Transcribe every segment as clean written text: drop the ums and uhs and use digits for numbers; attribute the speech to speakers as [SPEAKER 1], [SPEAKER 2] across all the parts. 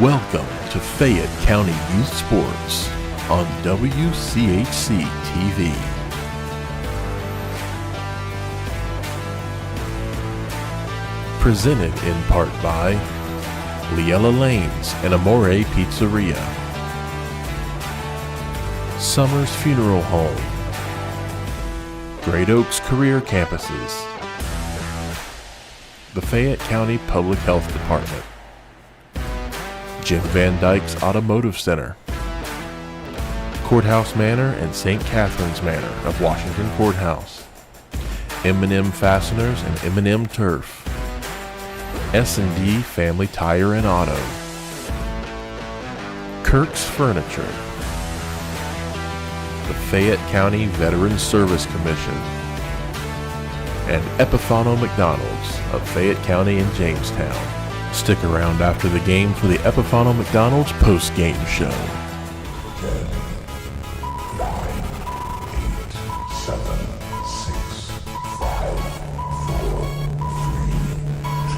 [SPEAKER 1] Welcome to Fayette County Youth Sports on WCHC TV. Presented in part by Liella Lanes and Amore Pizzeria, Summers Funeral Home, Great Oaks Career Campuses, the Fayette County Public Health Department, Jim Van Dyke's Automotive Center, Courthouse Manor and St. Catherine's Manor of Washington Courthouse, M&M Fasteners and M&M Turf, S&D Family Tire and Auto, Kirk's Furniture, the Fayette County Veterans Service Commission, and Epifano McDonald's of Fayette County and Jamestown. Stick around after the game for the Epifano McDonald's post-game show.
[SPEAKER 2] 10, 9, 8, 7, 6, 5, 4, 3, 2,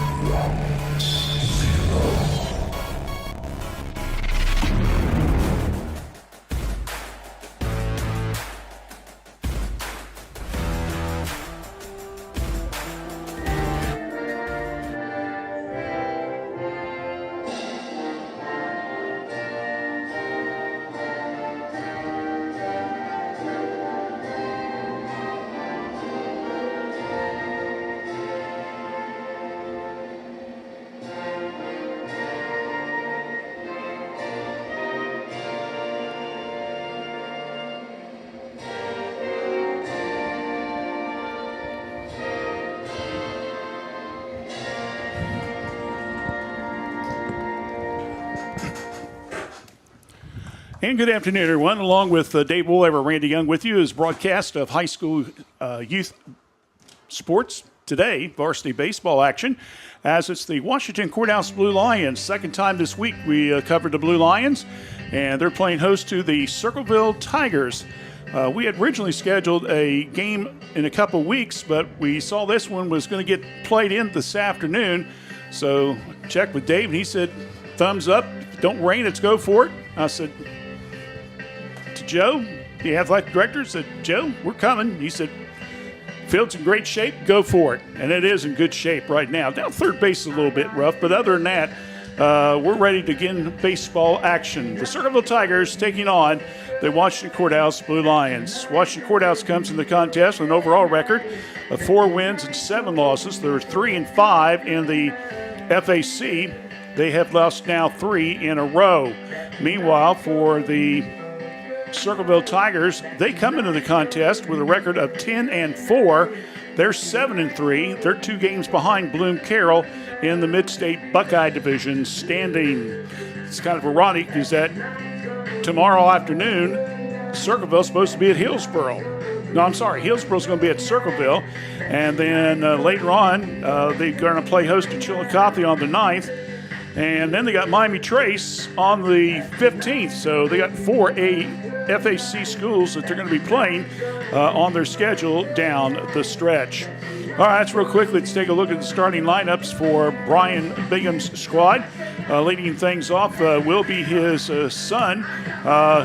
[SPEAKER 2] 1, 0.
[SPEAKER 3] And good afternoon, everyone. Along with Dave Woolhaver, Randy Young with you is broadcast of high school youth sports today, varsity baseball action, as it's the Washington Courthouse Blue Lions. Second time this week we covered the Blue Lions, and they're playing host to the Circleville Tigers. We had originally scheduled a game in a couple weeks, but we saw this one was going to get played in this afternoon. So checked with Dave, and he said, thumbs up, don't rain, let's go for it. I said, to Joe, the athletic director, said, Joe, we're coming. He said, field's in great shape, go for it. And it is in good shape right now. Now third base is a little bit rough, but other than that, we're ready to begin baseball action. The Circleville Tigers taking on the Washington Courthouse Blue Lions. Washington Courthouse comes in the contest with an overall record of 4 wins and 7 losses. They're 3-5 in the FAC. They have lost now 3 in a row. Meanwhile, for the Circleville Tigers, they come into the contest with a record of 10-4. They're 7-3. They're 2 games behind Bloom Carroll in the Mid-State Buckeye Division standing. It's kind of ironic because that tomorrow afternoon, Circleville's supposed to be at Hillsboro. No, I'm sorry, Hillsboro's going to be at Circleville. And then later on, they're going to play host to Chillicothe on the 9th. And then they got Miami Trace on the 15th. So they got 4 FAC schools that they're going to be playing on their schedule down the stretch. All right, let's real quick. Let's take a look at the starting lineups for Brian Bingham's squad. Leading things off will be his son,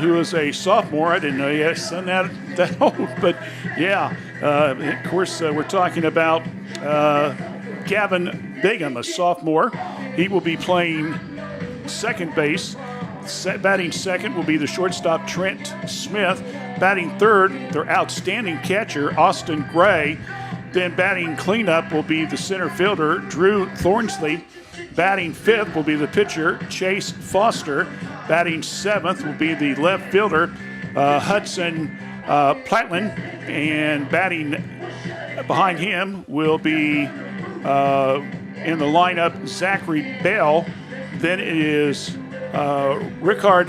[SPEAKER 3] who is a sophomore. I didn't know he had a son that old, but yeah. Of course, we're talking about Gavin Bingham, a sophomore. He will be playing second base. Batting second will be the shortstop Trent Smith. Batting third, their outstanding catcher Austin Gray. Then batting cleanup will be the center fielder Drew Thornsley. Batting fifth will be the pitcher Chase Foster. Batting seventh will be the left fielder Hudson Platlin. And batting behind him will be in the lineup Zachary Bell. Then it is Austin Rickard,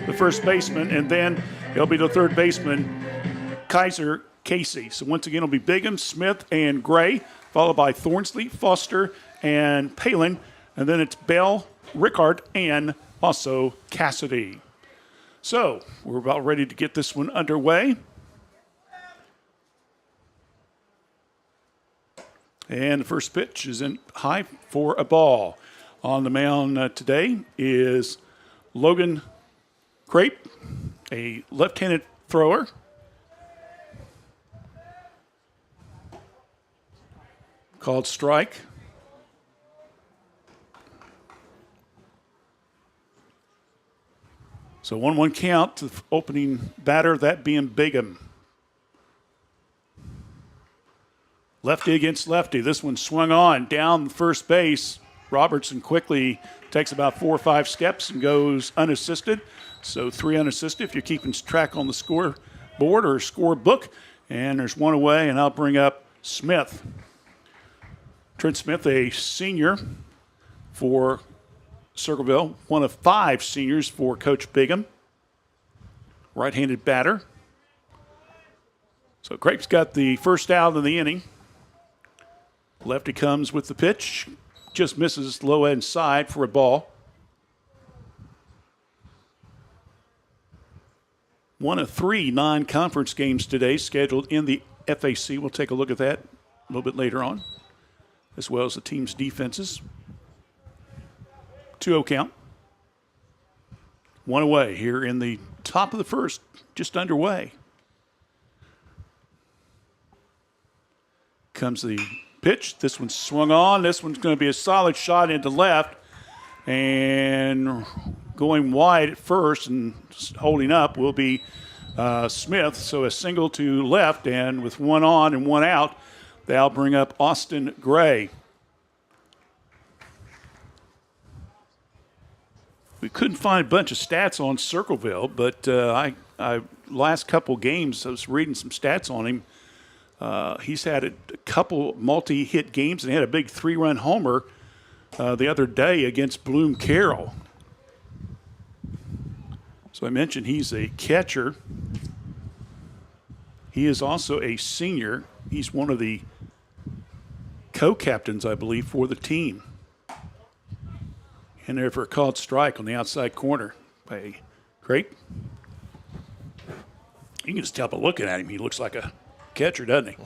[SPEAKER 3] the first baseman, and then it'll be the third baseman Kaiser Casey. So once again, it'll be Bigham, Smith, and Gray, followed by Thornsley, Foster, and Palin, and then it's Bell, Rickard, and also Cassidy. So we're about ready to get this one underway. And the first pitch is in high for a ball. On the mound today is Logan Crape, a left-handed thrower. Called strike. So 1-1 count to the opening batter, that being Bigham. Lefty against lefty. This one swung on down first base. Robertson quickly takes about 4 or 5 steps and goes unassisted. So 3 unassisted if you're keeping track on the score board or score book. And there's 1 away, and I'll bring up Smith. Trent Smith, a senior for Circleville, one of 5 seniors for Coach Bigham. Right-handed batter. So Crape's got the first out of the inning. Lefty comes with the pitch. Just misses low end side for a ball. 1 of 3 non-conference games today scheduled in the FAC. We'll take a look at that a little bit later on, as well as the team's defenses. 2-0 count. 1 away here in the top of the first, just underway. Comes the pitch. This one's swung on. This one's going to be a solid shot into left. And going wide at first and holding up will be Smith. So a single to left, and with 1 on and 1 out, they'll bring up Austin Gray. We couldn't find a bunch of stats on Circleville, but I last couple games, I was reading some stats on him. He's had a couple multi-hit games, and he had a big 3-run homer the other day against Bloom Carroll. So I mentioned he's a catcher. He is also a senior. He's one of the co-captains, I believe, for the team. And there for a called strike on the outside corner by Crape. You can just tell by looking at him, he looks like a catcher, doesn't he?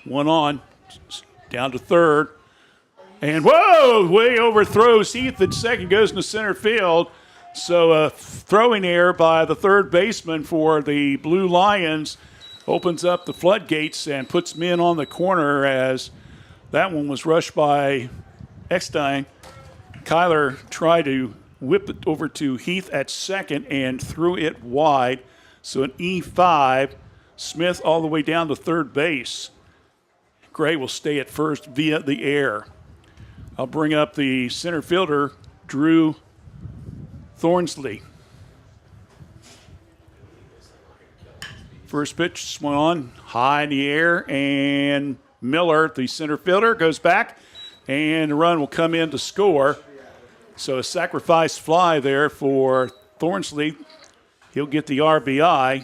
[SPEAKER 3] One on, down to third. And whoa, way overthrows Heath at second, goes into center field. So a throwing error by the third baseman for the Blue Lions opens up the floodgates and puts men on the corner, as that one was rushed by Eckstein. Kyler tried to whip it over to Heath at second and threw it wide. So an E5, Smith all the way down to third base. Gray will stay at first via the air. I'll bring up the center fielder, Drew Thornsley. First pitch swung on high in the air, and Miller, the center fielder, goes back, and the run will come in to score. So a sacrifice fly there for Thornsley. He'll get the RBI,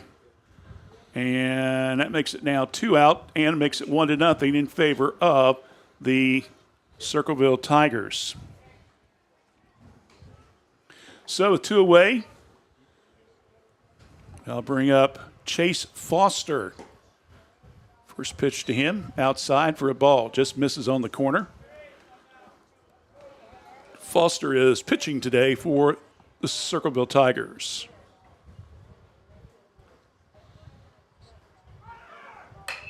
[SPEAKER 3] and that makes it now 2 out and makes it 1-0 in favor of the Circleville Tigers. So 2 away. I'll bring up Chase Foster. First pitch to him, outside for a ball. Just misses on the corner. Foster is pitching today for the Circleville Tigers.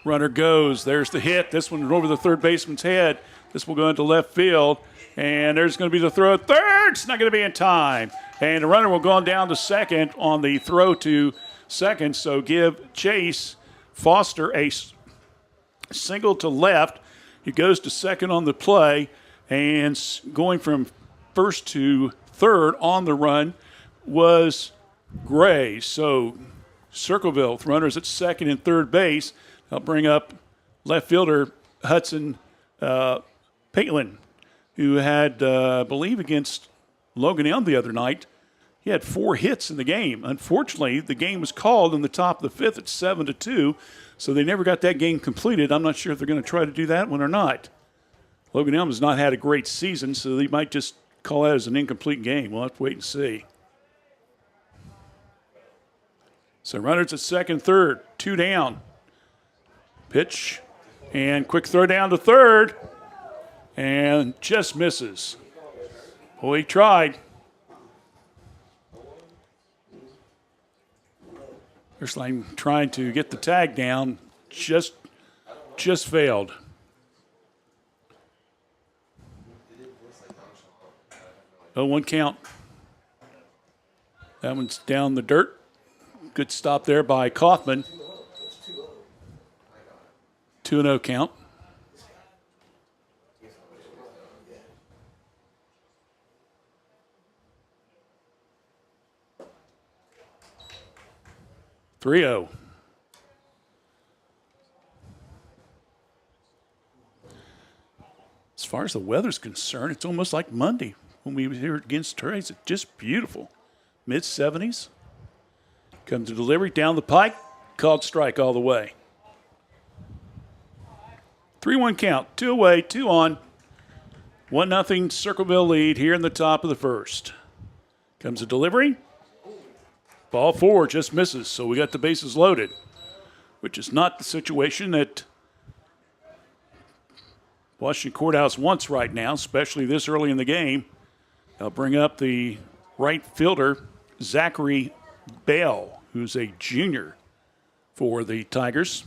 [SPEAKER 3] Runner goes. There's the hit. This one over the third baseman's head. This will go into left field. And there's going to be the throw at third. It's not going to be in time. And the runner will go on down to second on the throw to second. So give Chase Foster a single to left. He goes to second on the play. And going from first to third on the run was Gray. So Circleville runners at second and third base. I'll bring up left fielder Hudson Patelin, who had, I believe, against Logan Elm the other night, he had 4 hits in the game. Unfortunately, the game was called in the top of the 5th at 7-2, so they never got that game completed. I'm not sure if they're going to try to do that one or not. Logan Elm has not had a great season, so they might just call that as an incomplete game. We'll have to wait and see. So runners at second, third, 2 down. Pitch and quick throw down to third, and just misses. Well, he tried. First line trying to get the tag down, just failed. Oh, 1 count. That one's down the dirt. Good stop there by Kaufman. 2-0 count. Three-0. As far as the weather's concerned, it's almost like Monday when we were here against Trace. It's just beautiful. Mid-70s. Comes to delivery down the pike. Called strike all the way. 3-1 count. 2 away, 2 on. 1-0 Circleville lead here in the top of the first. Comes a delivery. Ball 4 just misses, so we got the bases loaded, which is not the situation that Washington Courthouse wants right now, especially this early in the game. They'll bring up the right fielder, Zachary Bell, who's a junior for the Tigers.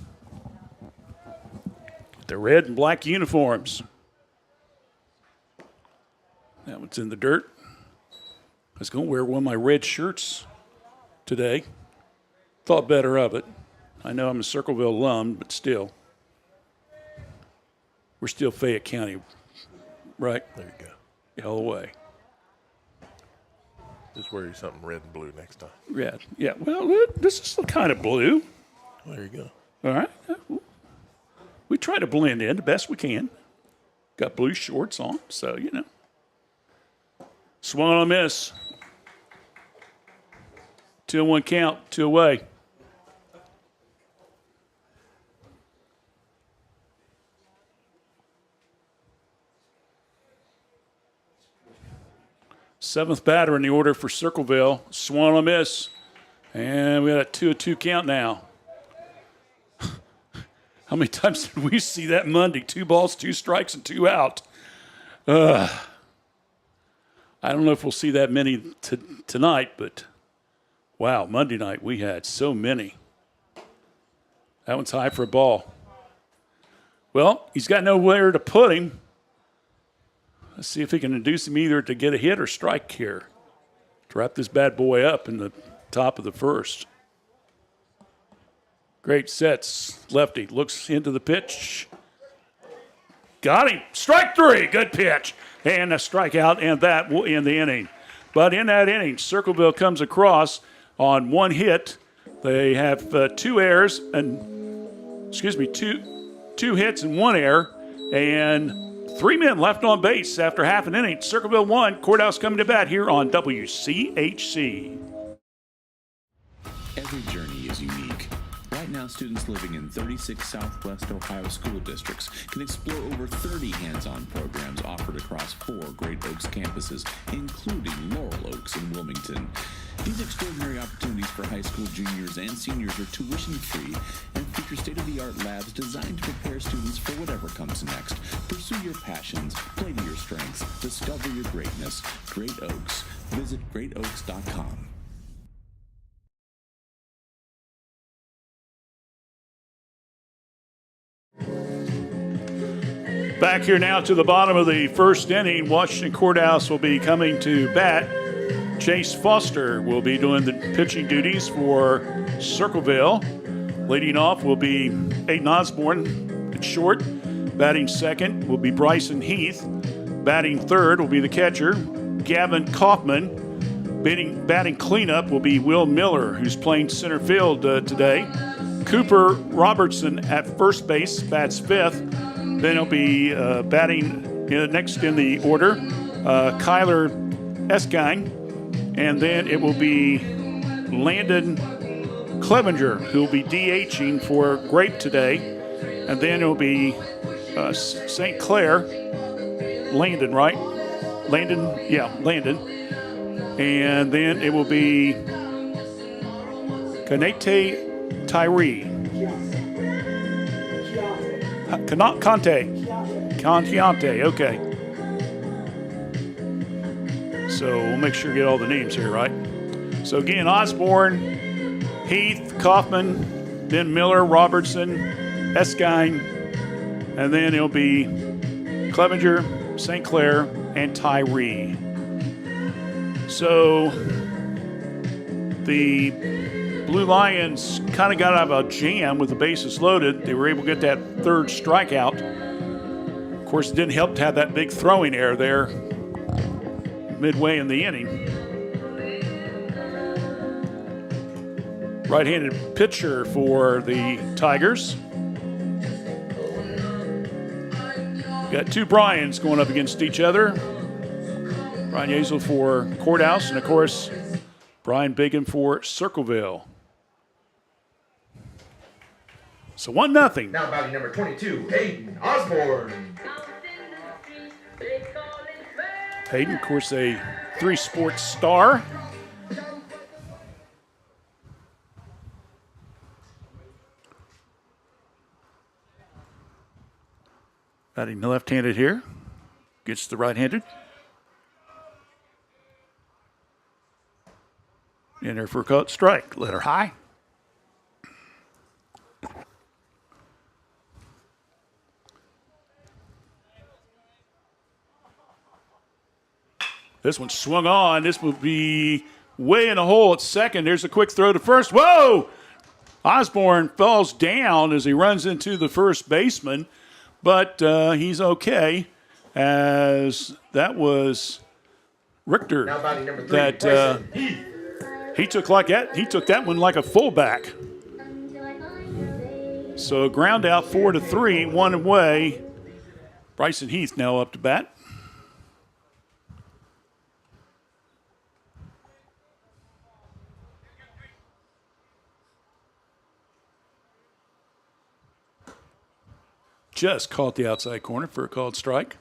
[SPEAKER 3] The red and black uniforms. That one's in the dirt. I was going to wear one of my red shirts today. Thought better of it. I know I'm a Circleville alum, but still. We're still Fayette County, right?
[SPEAKER 1] There you go.
[SPEAKER 3] All the way.
[SPEAKER 1] Just wear you something red and blue next time.
[SPEAKER 3] Yeah. Well, this is the kind of blue.
[SPEAKER 1] There you go.
[SPEAKER 3] All right. We try to blend in the best we can. Got blue shorts on, so, you know. Swung on a miss. 2-1 count, 2 away. Seventh batter in the order for Circleville. Swung on a miss. And we got a 2-2 count now. How many times did we see that Monday? 2 balls, 2 strikes, and 2 out. I don't know if we'll see that many tonight, but wow, Monday night we had so many. That one's high for a ball. Well, he's got nowhere to put him. Let's see if he can induce him either to get a hit or strike here. To wrap this bad boy up in the top of the first. Great sets. Lefty looks into the pitch. Got him. Strike 3. Good pitch. And a strikeout, and that will end the inning. But in that inning, Circleville comes across on 1 hit. They have 2 errors and, two hits and 1 error, and 3 men left on base after half an inning. Circleville 1, Courthouse coming to bat here on WCHC.
[SPEAKER 4] Every journey is unique. Right now, students living in 36 Southwest Ohio school districts can explore over 30 hands-on programs offered across 4 Great Oaks campuses, including Laurel Oaks and Wilmington. These extraordinary opportunities for high school juniors and seniors are tuition-free and feature state-of-the-art labs designed to prepare students for whatever comes next. Pursue your passions, play to your strengths, discover your greatness. Great Oaks. Visit greatoaks.com.
[SPEAKER 3] Back here now to the bottom of the first inning. Washington Courthouse will be coming to bat. Chase Foster will be doing the pitching duties for Circleville. Leading off will be Aiden Osborne at short. Batting second will be Bryson Heath. Batting third will be the catcher, Gavin Kaufman. Batting cleanup will be Will Miller, who's playing center field today. Cooper Robertson at first base, bats fifth. Then he'll be batting next in the order, Kyler Eskine. And then it will be Landon Clevenger, who will be DHing for Grape today. And then it will be St. Clair, Landon, right? Landon. And then it will be Kanete Tyree. Contiante, okay. So we'll make sure to get all the names here, right? So again, Osborne, Heath, Kaufman, then Miller, Robertson, Eskine, and then it'll be Clevenger, St. Clair, and Tyree. So the Blue Lions kind of got out of a jam with the bases loaded. They were able to get that third strikeout. Of course, it didn't help to have that big throwing error there midway in the inning. Right-handed pitcher for the Tigers. Got two Bryans going up against each other. Brian Yazel for Courthouse, and of course, Brian Bacon for Circleville. So 1-0.
[SPEAKER 5] Now batting number 22, Hayden Osborne.
[SPEAKER 3] Hayden, of course, a 3-sports star. Batting left-handed here. Gets the right-handed. In there for a cut strike. Let her high. This one swung on. This will be way in the hole at second. There's a quick throw to first. Whoa! Osborne falls down as he runs into the first baseman, but he's okay, as that was Richter.
[SPEAKER 5] Now batting number 3,
[SPEAKER 3] That he took that one like a fullback. So ground out 4-3, 1 away. Bryson Heath now up to bat. Just caught the outside corner for a called strike.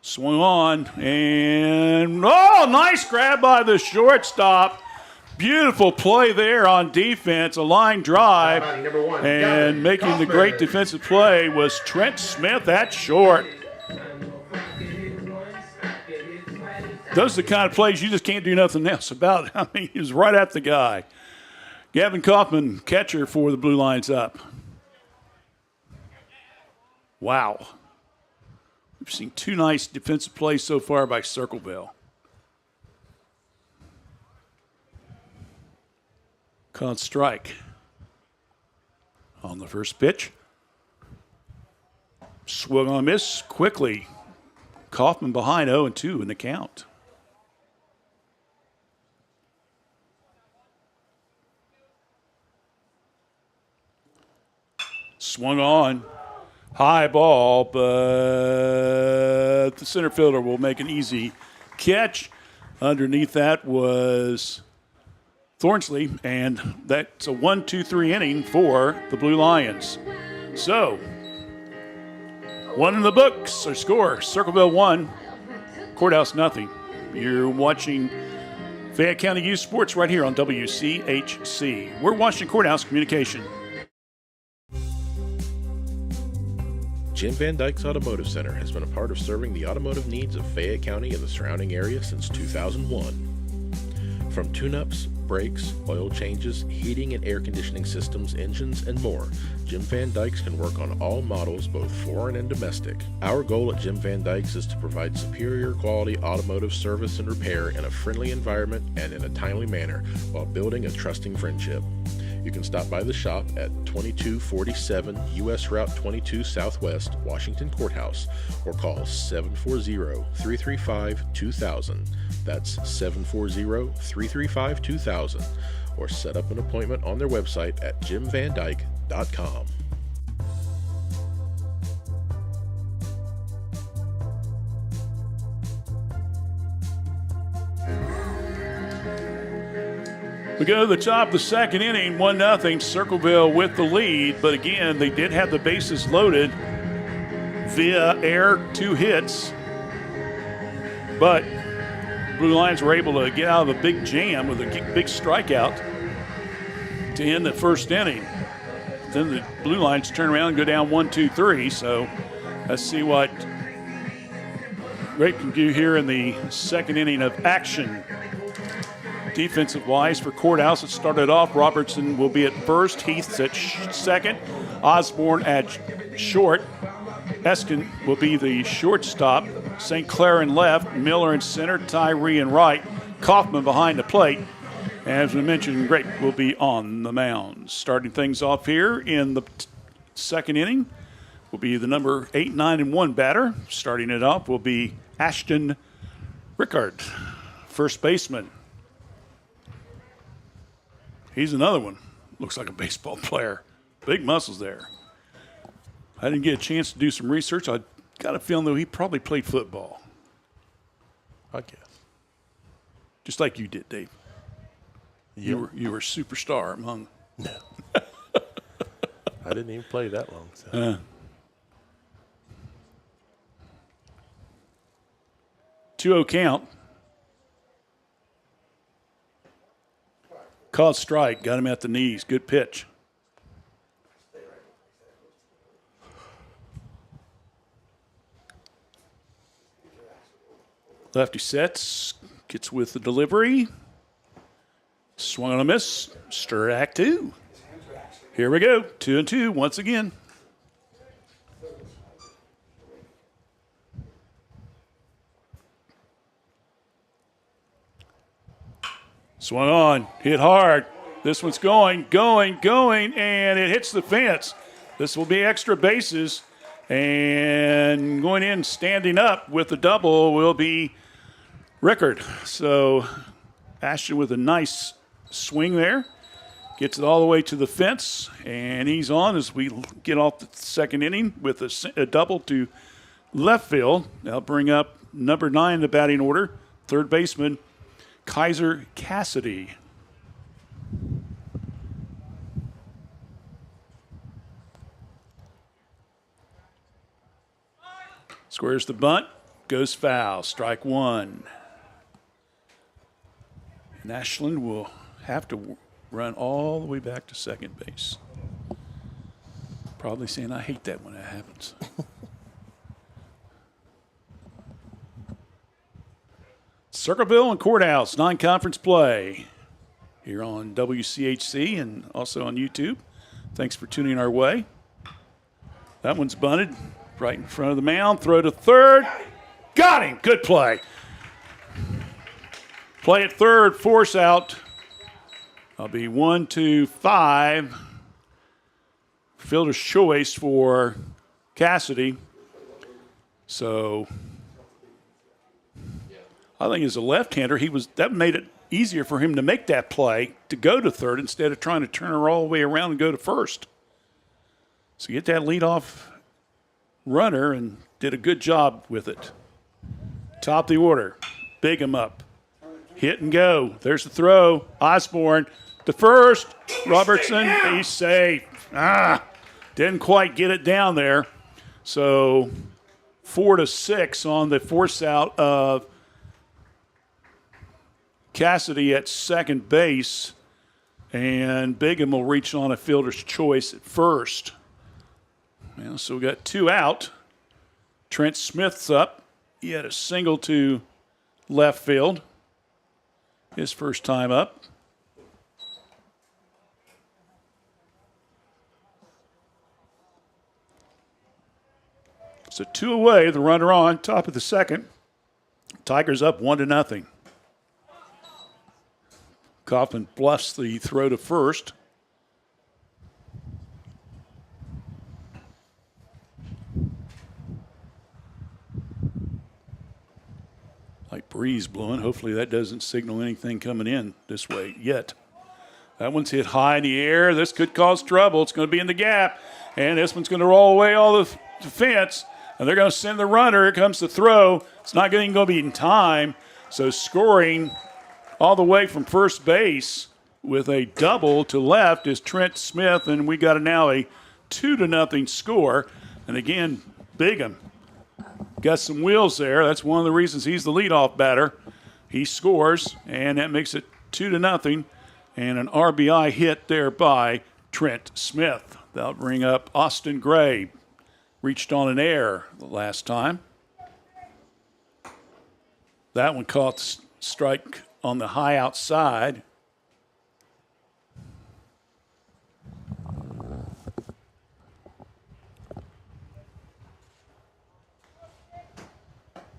[SPEAKER 3] Swung on, and nice grab by the shortstop. Beautiful play there on defense, a line drive, and making the great defensive play was Trent Smith at short. Those are the kind of plays you just can't do nothing else about. I mean, he was right at the guy. Gavin Kaufman, catcher for the Blue Lions, up. Wow. We've seen two nice defensive plays so far by Circleville. Called strike on the first pitch. Swung on a miss quickly. Kaufman behind 0-2 in the count. Swung on. High ball, but the center fielder will make an easy catch. Underneath that was Thornsley, and that's a 1-2-3 inning for the Blue Lions. So, 1 in the books, or score, Circleville 1, Courthouse 0. You're watching Fayette County Youth Sports right here on WCHC. We're Washington Courthouse Communication.
[SPEAKER 1] Jim Van Dyke's Automotive Center has been a part of serving the automotive needs of Fayette County and the surrounding area since 2001. From tune-ups, brakes, oil changes, heating and air conditioning systems, engines, and more, Jim Van Dyke's can work on all models, both foreign and domestic. Our goal at Jim Van Dyke's is to provide superior quality automotive service and repair in a friendly environment and in a timely manner while building a trusting friendship. You can stop by the shop at 2247 U.S. Route 22 Southwest, Washington Courthouse, or call 740-335-2000. That's 740-335-2000, or set up an appointment on their website at jimvandyke.com.
[SPEAKER 3] We go to the top of the second inning, 1-0, Circleville with the lead. But again, they did have the bases loaded via air, 2 hits. But Blue Lions were able to get out of a big jam with a big strikeout to end the first inning. Then the Blue Lions turn around and go down 1-2-3. So let's see what Grape can do here in the second inning of action. Defensive-wise for Courthouse, it started off. Robertson will be at first. Heath's at second. Osborne at short. Eskin will be the shortstop. St. Clair in left. Miller in center. Tyree in right. Kaufman behind the plate. As we mentioned, Grape will be on the mound. Starting things off here in the second inning will be the number 8, 9, and 1 batter. Starting it off will be Ashton Rickard, first baseman. He's another one. Looks like a baseball player. Big muscles there. I didn't get a chance to do some research. I got a feeling, though, he probably played football.
[SPEAKER 1] I guess.
[SPEAKER 3] Just like you did, Dave. You were a superstar among.
[SPEAKER 1] No. I didn't even play that long. So.
[SPEAKER 3] 2-0 count. Called strike. Got him at the knees. Good pitch. Lefty sets. Gets with the delivery. Swung on a miss. Strike 2. Here we go. 2-2 once again. Swung on, hit hard. This one's going, and it hits the fence. This will be extra bases. And going in, standing up with the double will be Rickard. So Ashton with a nice swing there. Gets it all the way to the fence, and he's on as we get off the second inning with a double to left field. That'll bring up number 9 in the batting order, third baseman, Kaiser Cassidy. Squares the bunt, goes foul, strike 1. And Ashland will have to run all the way back to second base. Probably saying, I hate that when that happens. Circleville and Courthouse, non-conference play here on WCHC and also on YouTube. Thanks for tuning our way. That one's bunted right in front of the mound. Throw to third. Got him. Good play. Play at third, force out. I'll be 1-2-5. Fielder's choice for Cassidy. So I think as a left-hander, that made it easier for him to make that play to go to third instead of trying to turn her all the way around and go to first. So get that leadoff runner and did a good job with it. Top the order. Bigham up. Hit and go. There's the throw. Osborne to first. Robertson, he's safe. Didn't quite get it down there. So 4-6 on the force out of Cassidy at second base, and Bigham will reach on a fielder's choice at first. So we got 2 out. Trent Smith's up. He had a single to left field. His first time up. So 2 away, the runner on, top of the second. Tigers up 1-0. Kaufman bluffs the throw to first. Light breeze blowing. Hopefully that doesn't signal anything coming in this way yet. That one's hit high in the air. This could cause trouble. It's going to be in the gap. And this one's going to roll away all the fence. And they're going to send the runner. Here comes the throw. It's not going to be in time. So scoring all the way from first base with a double to left is Trent Smith, and we got now a 2-0 score. And again, Bigham got some wheels there. That's one of the reasons he's the leadoff batter. He scores, and that makes it 2-0, and an RBI hit there by Trent Smith. That'll bring up Austin Gray. Reached on an air the last time. That one caught the strike on the high outside.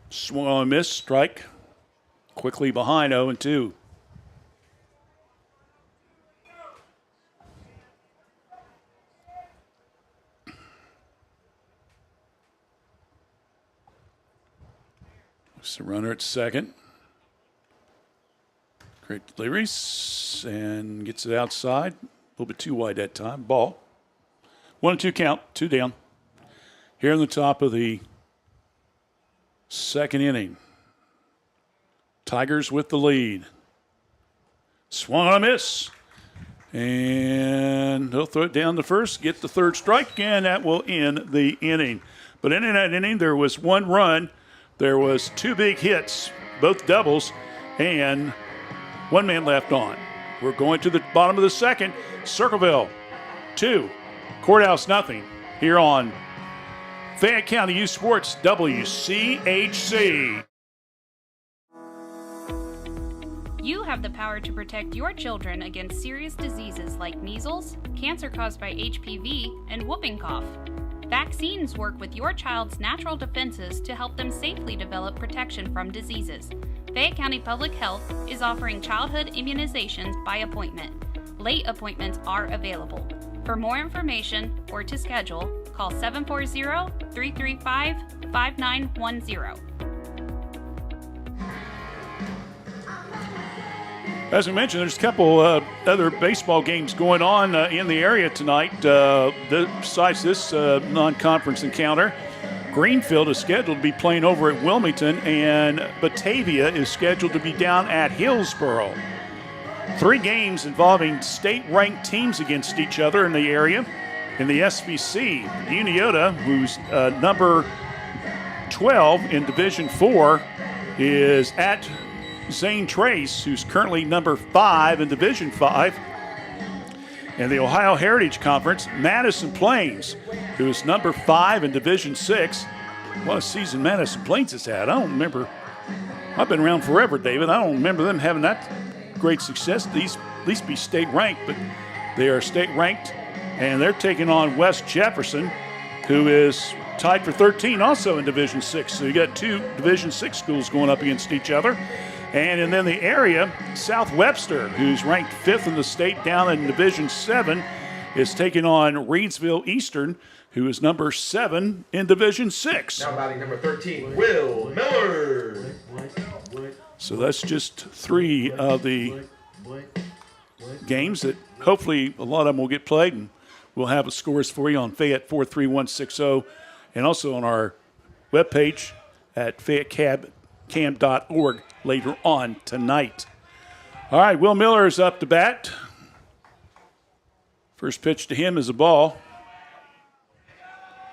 [SPEAKER 3] Swung on a miss, strike. Quickly behind 0-2. It's a runner at second. Great deliveries and gets it outside. A little bit too wide that time. Ball. 1-2 count, 2 down. Here in the top of the second inning. Tigers with the lead. Swung on a miss. And they'll throw it down to first, get the third strike, and that will end the inning. But in that inning, there was 1 run. There was 2 big hits, both doubles, and 1 man left on. We're going to the bottom of the second. Circleville 2, Courthouse nothing. Here on Fayette County Youth Sports WCHC.
[SPEAKER 6] You have the power to protect your children against serious diseases like measles, cancer caused by HPV, and whooping cough. Vaccines work with your child's natural defenses to help them safely develop protection from diseases. Fayette County Public Health is offering childhood immunizations by appointment. Late appointments are available. For more information or to schedule, call 740-335-5910.
[SPEAKER 3] As we mentioned, there's a couple other baseball games going on in the area tonight. Besides this non-conference encounter, Greenfield is scheduled to be playing over at Wilmington, and Batavia is scheduled to be down at Hillsboro. 3 games involving state-ranked teams against each other in the area. In the SBC, Uniota, who's number 12 in Division 4, is at Zane Trace, who's currently number 5 in Division 5. In the Ohio Heritage Conference, Madison Plains, who is number 5 in Division 6. What a season Madison Plains has had. I don't remember. I've been around forever, David. I don't remember them having that great success. These at least be state ranked, but they are state ranked, and they're taking on West Jefferson, who is tied for 13 also in Division 6. So you got 2 Division 6 schools going up against each other. And then the area, South Webster, who's ranked 5th in the state down in Division 7, is taking on Reedsville Eastern, who is number 7 in Division 6.
[SPEAKER 5] Now batting number 13, Will Miller.
[SPEAKER 3] So that's just 3 of the games that hopefully a lot of them will get played, and we'll have the scores for you on Fayette 43160 and also on our webpage at fayettecam.org later on tonight. All right, Will Miller is up to bat. First pitch to him is a ball.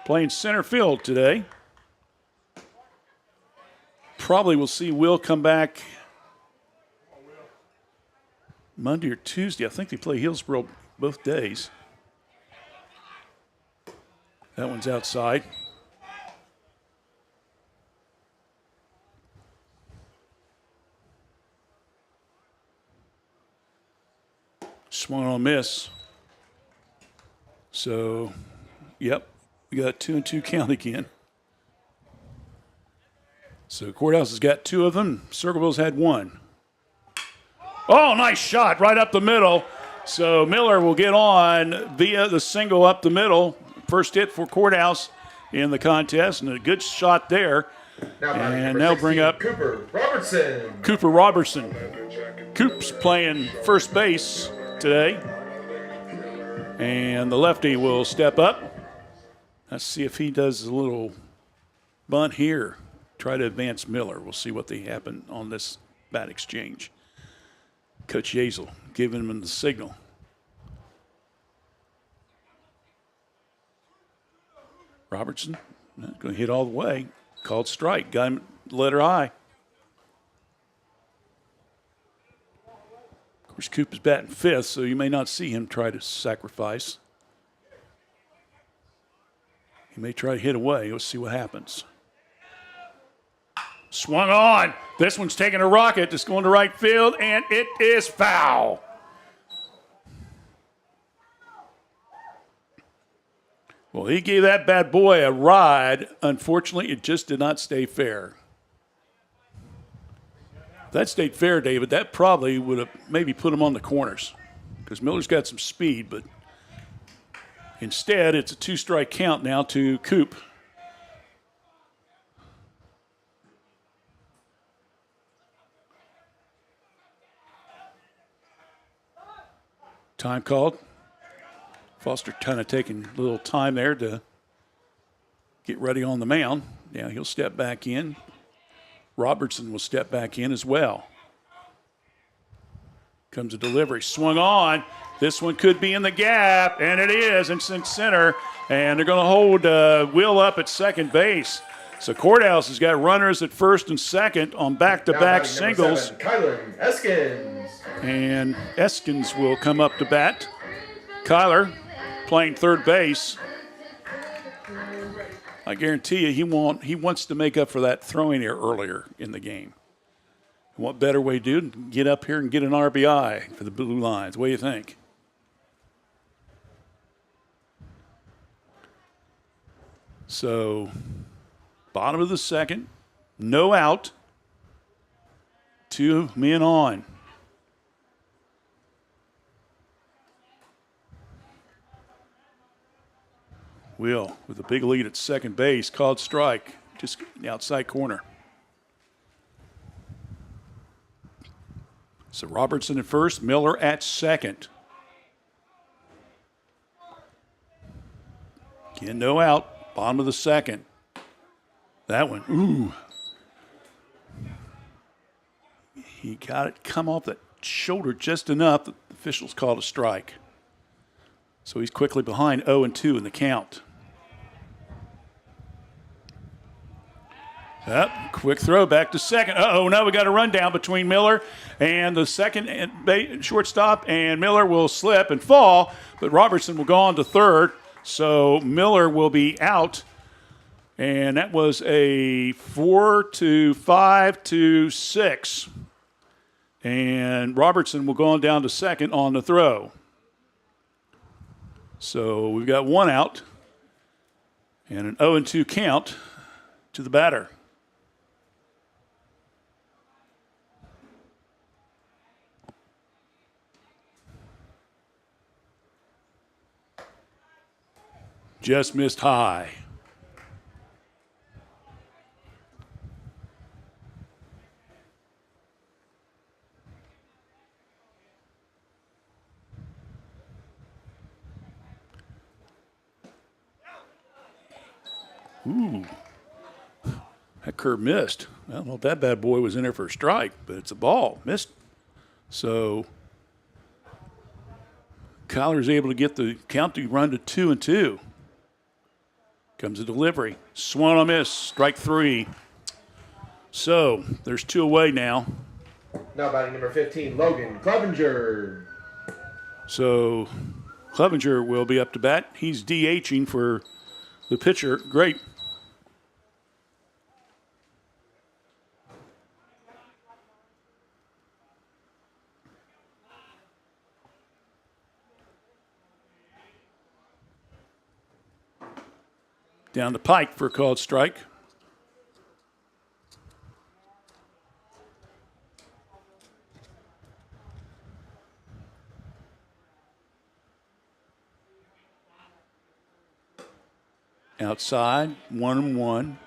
[SPEAKER 3] Playing center field today. Probably we'll see Will come back Monday or Tuesday. I think they play Hillsboro both days. That one's outside. Swung on a miss. So, yep, we got 2-2 count again. So Courthouse has got 2 of them. Circleville's had 1. Oh, nice shot right up the middle. So Miller will get on via the single up the middle. First hit for Courthouse in the contest, and a good shot there. And they'll bring up
[SPEAKER 5] Cooper Robertson.
[SPEAKER 3] Cooper Robertson. Coop's playing first base today. And the lefty will step up. Let's see if he does a little bunt here. Try to advance Miller. We'll see what they happen on this bat exchange. Coach Yazel giving him the signal. Robertson not going to hit all the way. Called strike. Got him letter I. Of course, Coop is batting fifth, so you may not see him try to sacrifice. He may try to hit away. Let's see what happens. Swung on. This one's taking a rocket. Just going to right field, and it is foul. Well, he gave that bad boy a ride. Unfortunately, it just did not stay fair. If that stayed fair, David, that probably would have maybe put him on the corners because Miller's got some speed, but instead it's a 2-strike count now to Coop. Time called. Foster kind of taking a little time there to get ready on the mound. Now he'll step back in. Robertson will step back in as well. Comes a delivery. Swung on. This one could be in the gap, and it is in center. And they're going to hold Will up at second base. So Courthouse has got runners at first and second on back-to-back singles.
[SPEAKER 5] 7, Kylan Eskins.
[SPEAKER 3] And Eskins will come up to bat. Kyler playing third base. I guarantee you he wants to make up for that throwing error earlier in the game. What better way to do it? Get up here and get an RBI for the Blue Lions. What do you think? So, bottom of the second, no out, 2 men on. Will, with a big lead at second base, called strike, just in the outside corner. So Robertson at first, Miller at second. Again, no out, bottom of the second. That one, ooh. He got it come off the shoulder just enough that the officials called a strike. So he's quickly behind 0-2 in the count. Up, quick throw back to second. Now we got a rundown between Miller and the second shortstop, and Miller will slip and fall, but Robertson will go on to third. So Miller will be out, and that was a 4-5-6. And Robertson will go on down to second on the throw. So we've got one out and an 0-2 count to the batter. Just missed high. Ooh, that curve missed. I don't know if that bad boy was in there for a strike, but it's a ball. Missed. So Kyler's able to get the count to run to 2-2. Comes a delivery. Swung on miss. Strike 3. So there's 2 away now.
[SPEAKER 5] Now batting number 15, Logan Clevenger.
[SPEAKER 3] So Clevenger will be up to bat. He's DHing for the pitcher. Great. Down the pike for a called strike. Outside, 1-1.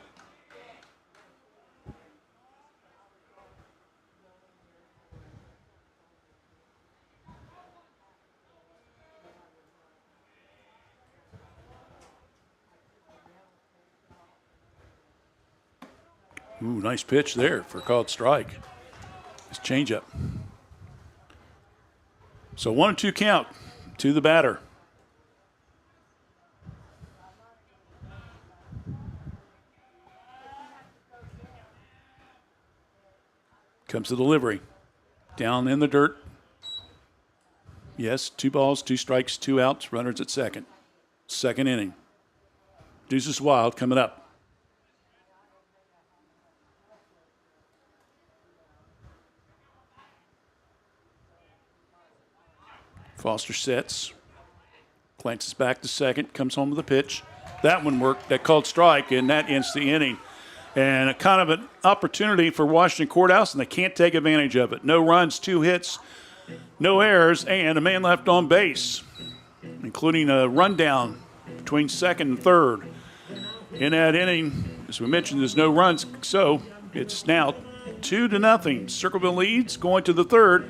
[SPEAKER 3] Ooh, nice pitch there for a called strike. His changeup. So 1-2 count to the batter. Comes the delivery. Down in the dirt. Yes, 2 balls, 2 strikes, 2 outs, runners at second. Second inning. Deuces Wild coming up. Foster sets. Glances back to second, comes home with a pitch. That one worked, that called strike, and that ends the inning. And a kind of an opportunity for Washington Courthouse, and they can't take advantage of it. No runs, 2 hits, no errors, and a man left on base, including a rundown between second and third. In that inning, as we mentioned, there's no runs, so it's now 2-0. Circleville leads going to the third.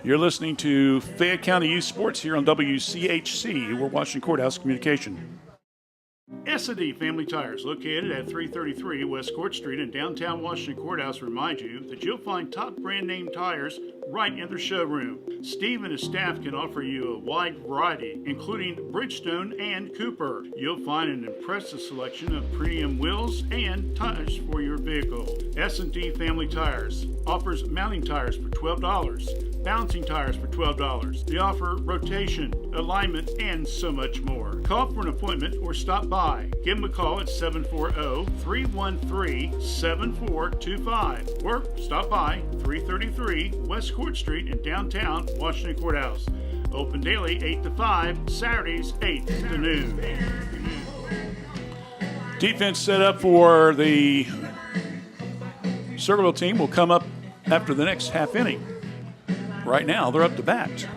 [SPEAKER 3] You're listening to Fayette County Youth Sports here on WCHC. We're Washington Courthouse Communication. S&D Family Tires, located at 333 West Court Street in downtown Washington Courthouse, remind you that you'll find top brand name tires right in their showroom. Steve and his staff can offer you a wide variety, including Bridgestone and Cooper. You'll find an impressive selection of premium wheels and tires for your vehicle. S&D Family Tires offers mounting tires for $12, balancing tires for $12. They offer rotation, alignment, and so much more. Call for an appointment or stop by. Give them a call at 740-313-7425 or stop by 333 West Court Street in downtown Washington Courthouse. Open daily 8 to 5, Saturdays 8 to noon. Defense set up for the Circleville team will come up after the next half inning. Right now, they're up to bat.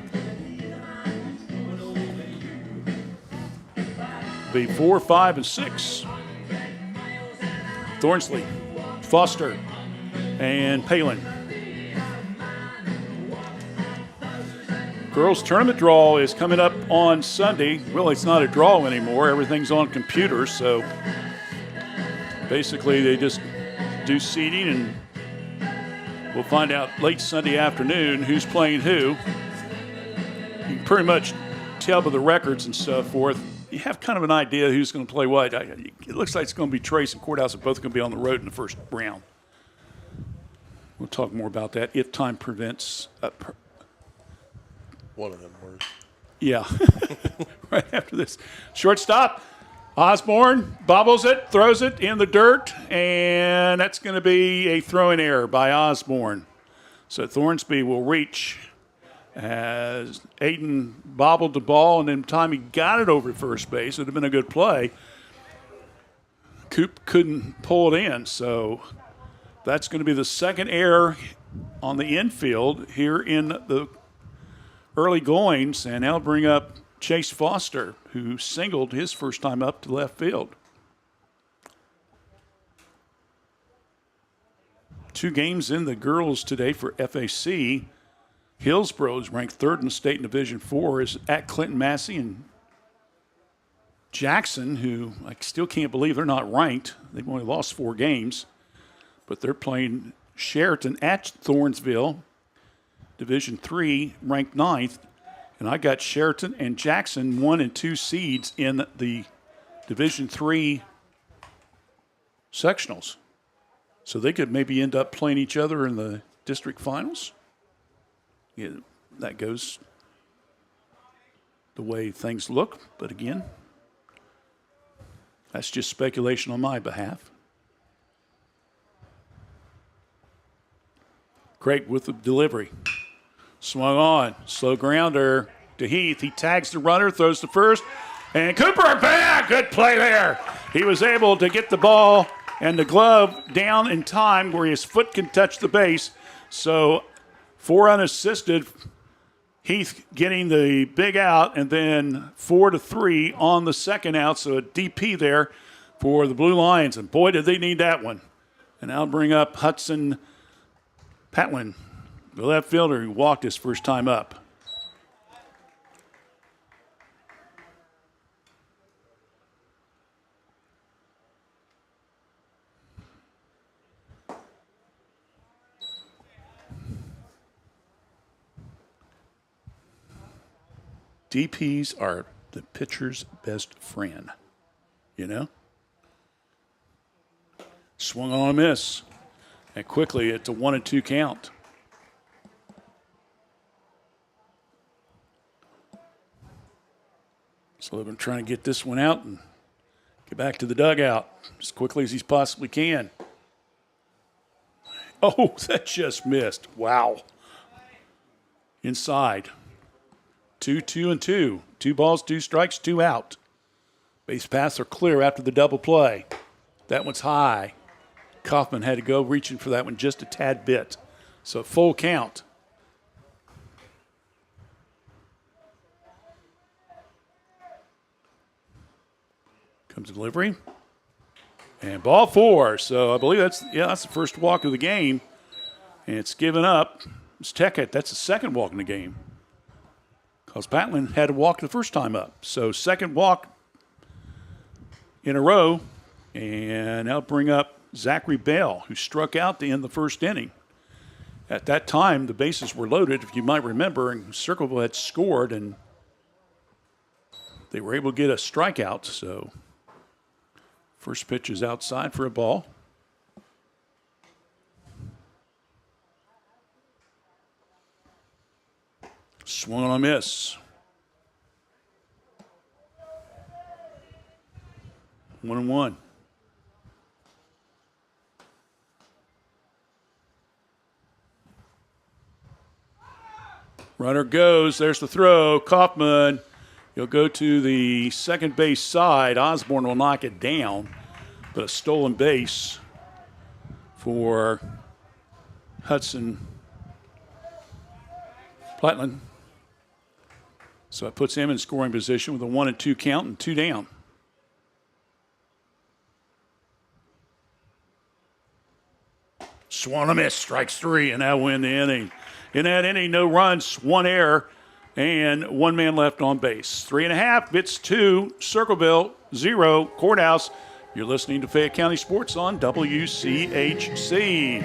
[SPEAKER 3] Be 4, 5, and 6. Thornsley, Foster, and Palin. Girls tournament draw is coming up on Sunday. Well, it's not a draw anymore. Everything's on computers, so basically they just do seeding, and we'll find out late Sunday afternoon who's playing who. You can pretty much tell by the records and so forth. You have kind of an idea who's going to play what. It looks like it's going to be Trace and Courthouse are both going to be on the road in the first round. We'll talk more about that if time prevents.
[SPEAKER 1] One of them words.
[SPEAKER 3] Yeah, right after this. Shortstop, Osborne bobbles it, throws it in the dirt, and that's going to be a throwing error by Osborne. So Thornsby will reach as Aiden bobbled the ball, and then time he got it over to first base. It would have been a good play. Coop couldn't pull it in, so that's going to be the second error on the infield here in the early goings, and that'll bring up Chase Foster, who singled his first time up to left field. 2 games in the girls today for FAC. Hillsborough is ranked 3rd in the state in Division 4, is at Clinton Massey, and Jackson, who I still can't believe they're not ranked. They've only lost 4 games, but they're playing Sheraton at Thornsville, Division 3, ranked 9th, and I got Sheraton and Jackson 1 and 2 seeds in the Division 3 sectionals. So they could maybe end up playing each other in the district finals. Yeah, that goes the way things look, but again, that's just speculation on my behalf. Craig with the delivery. Swung on. Slow grounder to Heath. He tags the runner, throws to first. And Cooper back. Good play there. He was able to get the ball and the glove down in time where his foot can touch the base. So 4 unassisted. Heath getting the big out, and then 4-3 on the second out. So a DP there for the Blue Lions. And boy, did they need that one. And I'll bring up Hudson Patwin, the left fielder who walked his first time up. DPs are the pitcher's best friend, you know? Swung on a miss. And quickly, it's a 1-2 count. Sullivan trying to get this one out and get back to the dugout as quickly as he possibly can. Oh, that just missed. Wow. Inside. 2-2-2. 2 balls, 2 strikes, 2 out. Base paths are clear after the double play. That one's high. Kaufman had to go reaching for that one just a tad bit. So full count. Comes delivery. And ball 4. So I believe that's the first walk of the game. And it's given up. It's Teckett. That's the second walk in the game. Because Patlin had to walk the first time up. So second walk in a row. And that'll bring up Zachary Bell, who struck out to end the first inning. At that time, the bases were loaded, if you might remember, and Circleville had scored, and they were able to get a strikeout. So first pitch is outside for a ball. Swung on a miss. 1-1. Runner goes. There's the throw. Kaufman. He'll go to the second base side. Osborne will knock it down. But a stolen base for Hudson Platlin. So it puts him in scoring position with a 1-2 count and 2 down. Swung a miss, strikes 3, and that win the inning. In that inning, no runs, 1 error, and 1 man left on base. 3.5, Bits 2, Circleville 0, Courthouse. You're listening to Fayette County Sports on WCHC.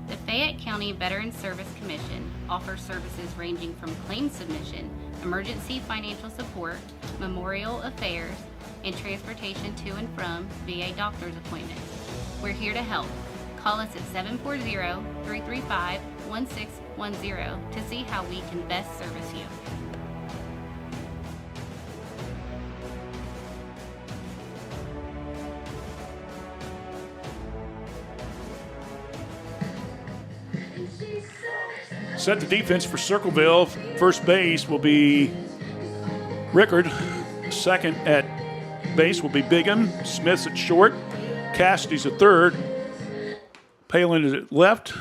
[SPEAKER 6] The Fayette County Veterans Service Commission offers services ranging from claim submission, emergency financial support, memorial affairs, and transportation to and from VA doctor's appointments. We're here to help. Call us at 740-335-1610 to see how we can best service you.
[SPEAKER 3] Set the defense for Circleville. First base will be Rickard. Second at base will be Bigham. Smith's at short. Cassidy's at third. Palin is at left.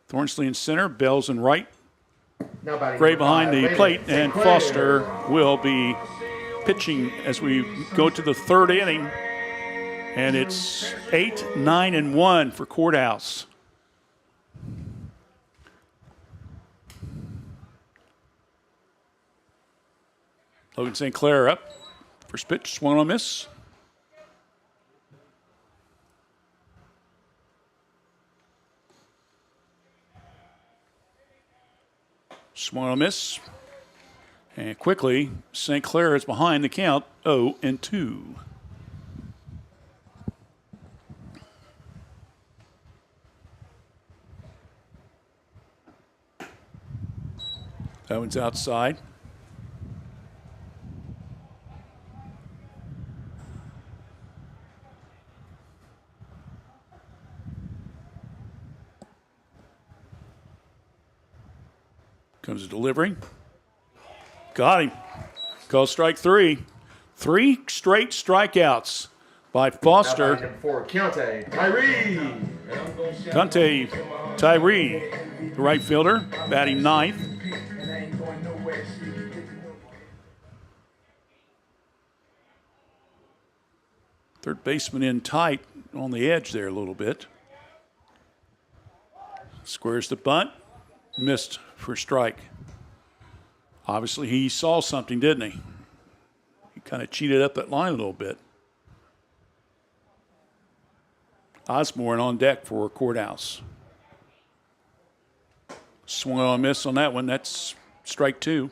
[SPEAKER 3] Thornsley in center. Bell's in right. Gray behind the plate. And Foster will be pitching as we go to the third inning. And it's 8-9-1 for Courthouse. Logan St. Clair up. First pitch, swung on a miss. Swung on a miss. And quickly, St. Clair is behind the count, 0-2. That one's outside. Comes a delivery. Got him. Called strike 3. 3 straight strikeouts by Foster.
[SPEAKER 5] Number 4, Keontae Tyree.
[SPEAKER 3] Conte Tyree, the right fielder, batting ninth. Third baseman in tight on the edge there a little bit. Squares the bunt. Missed for strike. Obviously, he saw something, didn't he? He kind of cheated up that line a little bit. Osborne on deck for Courthouse. Swung on, miss on that one. That's strike 2.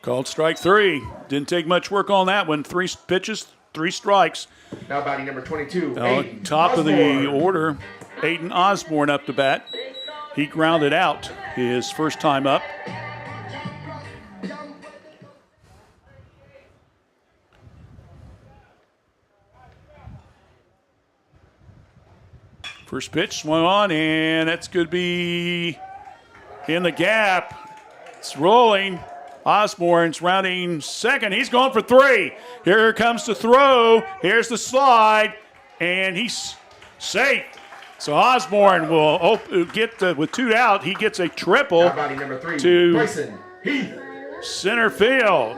[SPEAKER 3] Called strike 3. Didn't take much work on that one. 3 pitches, 3 strikes.
[SPEAKER 5] Now batting number 22,
[SPEAKER 3] Now, top of the order, Aiden Osborne up to bat. He grounded out his first time up. First pitch swung on, and that's going to be in the gap. It's rolling. Osborne's rounding second. He's going for 3. Here comes the throw. Here's the slide, and he's safe. So Osborne will get with 2 out. He gets a triple
[SPEAKER 5] now batting number 3,
[SPEAKER 3] to
[SPEAKER 5] Bryson Heath.
[SPEAKER 3] center field.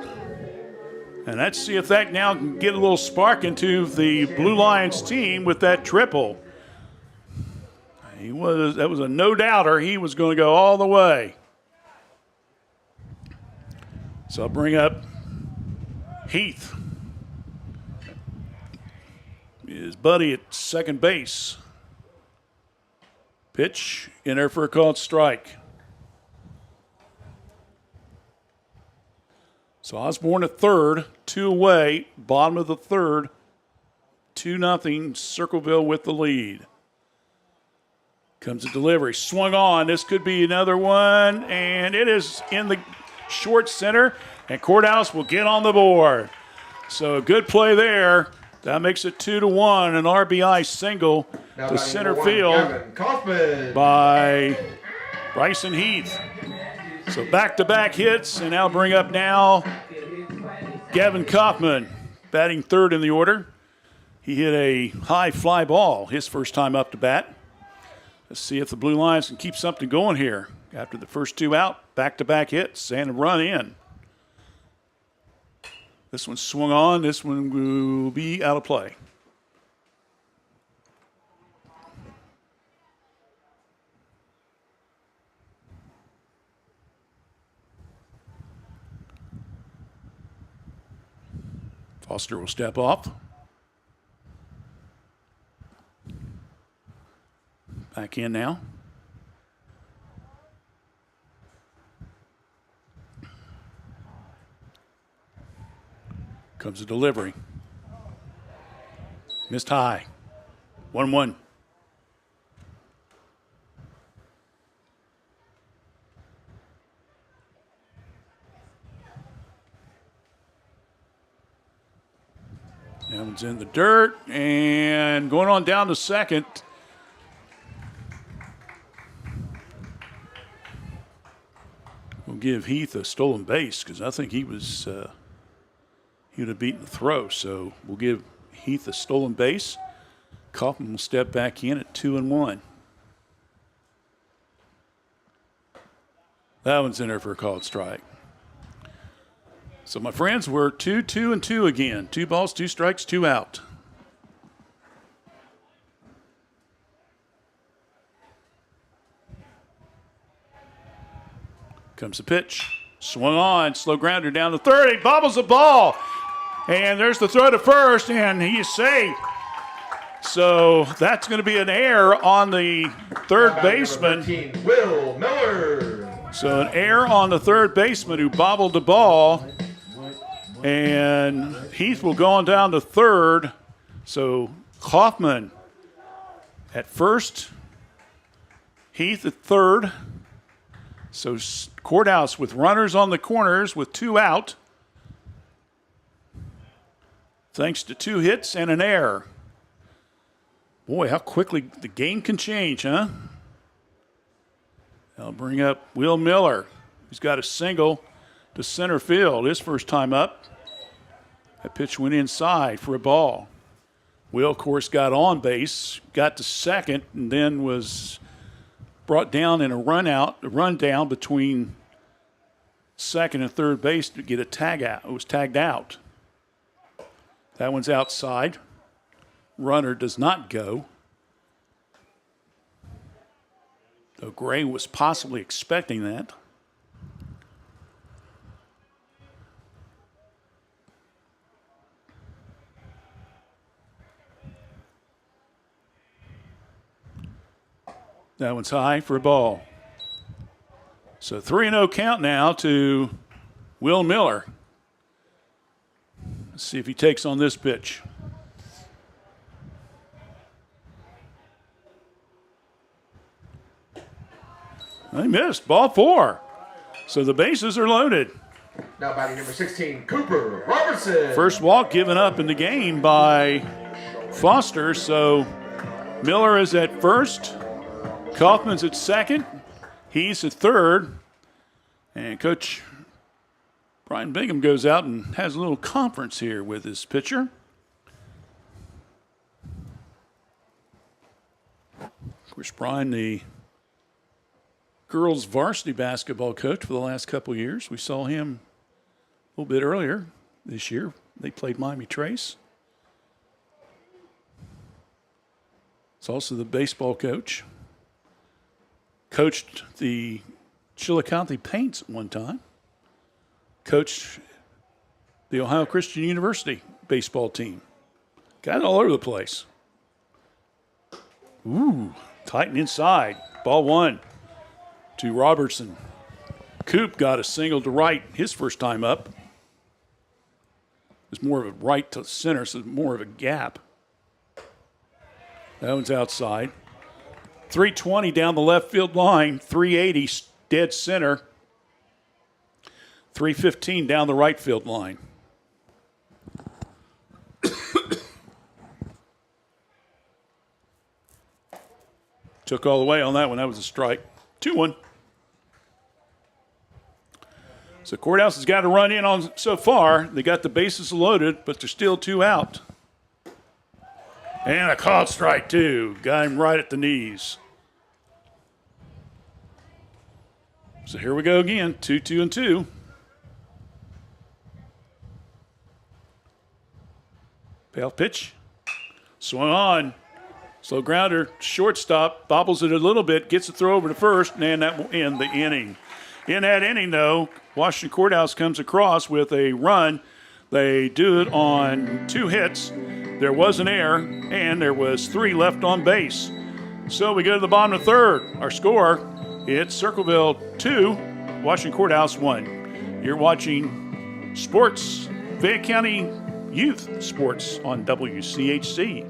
[SPEAKER 3] And let's see if that now can get a little spark into the Blue Lions team with that triple. That was a no-doubter. He was going to go all the way. So I'll bring up Heath, his buddy at second base. Pitch in there for a called strike. So Osborne at third, 2 away, bottom of the third, 2-0, Circleville with the lead. Comes a delivery, swung on. This could be another one, and it is in the short center, and Courthouse will get on the board. So good play there. That makes it 2-1, an RBI single
[SPEAKER 5] Now
[SPEAKER 3] to
[SPEAKER 5] batting
[SPEAKER 3] center
[SPEAKER 5] number 1,
[SPEAKER 3] field
[SPEAKER 5] Gavin Kaufman.
[SPEAKER 3] by Bryson Heath. So back-to-back hits, and I'll bring up now Gavin Kaufman, batting third in the order. He hit a high fly ball his first time up to bat. Let's see if the Blue Lions can keep something going here. After the first 2 out, back-to-back hits and a run in. This one swung on. This one will be out of play. Foster will step off. Back in now. Comes a delivery. Missed high. 1-1. That one's in the dirt, and going on down to second. We'll give Heath a stolen base because I think he was he would have beaten the throw. So we'll give Heath a stolen base. Kaufman will step back in at 2-1. That one's in there for a called strike. So my friends, we're 2-2-2 again. 2 balls, 2 strikes, 2 out. Comes the pitch. Swung on. Slow grounder down the third. He bobbles the ball. And there's the throw to first, and he is safe. So that's going to be an error on the third baseman.
[SPEAKER 5] 13, Will Miller.
[SPEAKER 3] So an error on the third baseman who bobbled the ball. And Heath will go on down to third. So Kaufman at first. Heath at third. So Courthouse with runners on the corners with 2 out. Thanks to 2 hits and an error. Boy, how quickly the game can change, huh? I'll bring up Will Miller. He's got a single to center field. His first time up. That pitch went inside for a ball. Will, of course, got on base, got to second, and then was brought down in a run down between second and third base to get a tag out. It was tagged out. That one's outside. Runner does not go. Though Gray was possibly expecting that. That one's high for a ball. So 3-0 count now to Will Miller. Let's see if he takes on this pitch. He missed. Ball 4. So the bases are loaded.
[SPEAKER 5] Now batting number 16, Cooper Robertson.
[SPEAKER 3] First walk given up in the game by Foster. So Miller is at first. Kaufman's at second. He's at third. And Coach Brian Bingham goes out and has a little conference here with his pitcher. Of course, Brian, the girls varsity basketball coach for the last couple of years. We saw him a little bit earlier this year. They played Miami Trace. He's also the baseball coach. Coached the Chillicothe Paints at one time. Coached the Ohio Christian University baseball team. Got it all over the place. Ooh, tight and inside. Ball 1 to Robertson. Coop got a single to right his first time up. It's more of a right to center, so more of a gap. That one's outside. 320 down the left field line, 380 dead center, 315 down the right field line. Took all the way on that one. That was a strike. 2-1. So Courthouse has got to run in on so far. They got the bases loaded, but there's still 2 out. And a called strike, too. Got him right at the knees. So here we go again, 2-2-2. Payoff pitch. Swung on. Slow grounder, shortstop, bobbles it a little bit, gets a throw over to first, and that will end the inning. In that inning, though, Washington Courthouse comes across with a run. They do it on 2 hits. There was an error, and there was 3 left on base. So we go to the bottom of the third. Our score, it's Circleville 2, Washington Courthouse 1. You're watching Sports, Fayette County Youth Sports on WCHC.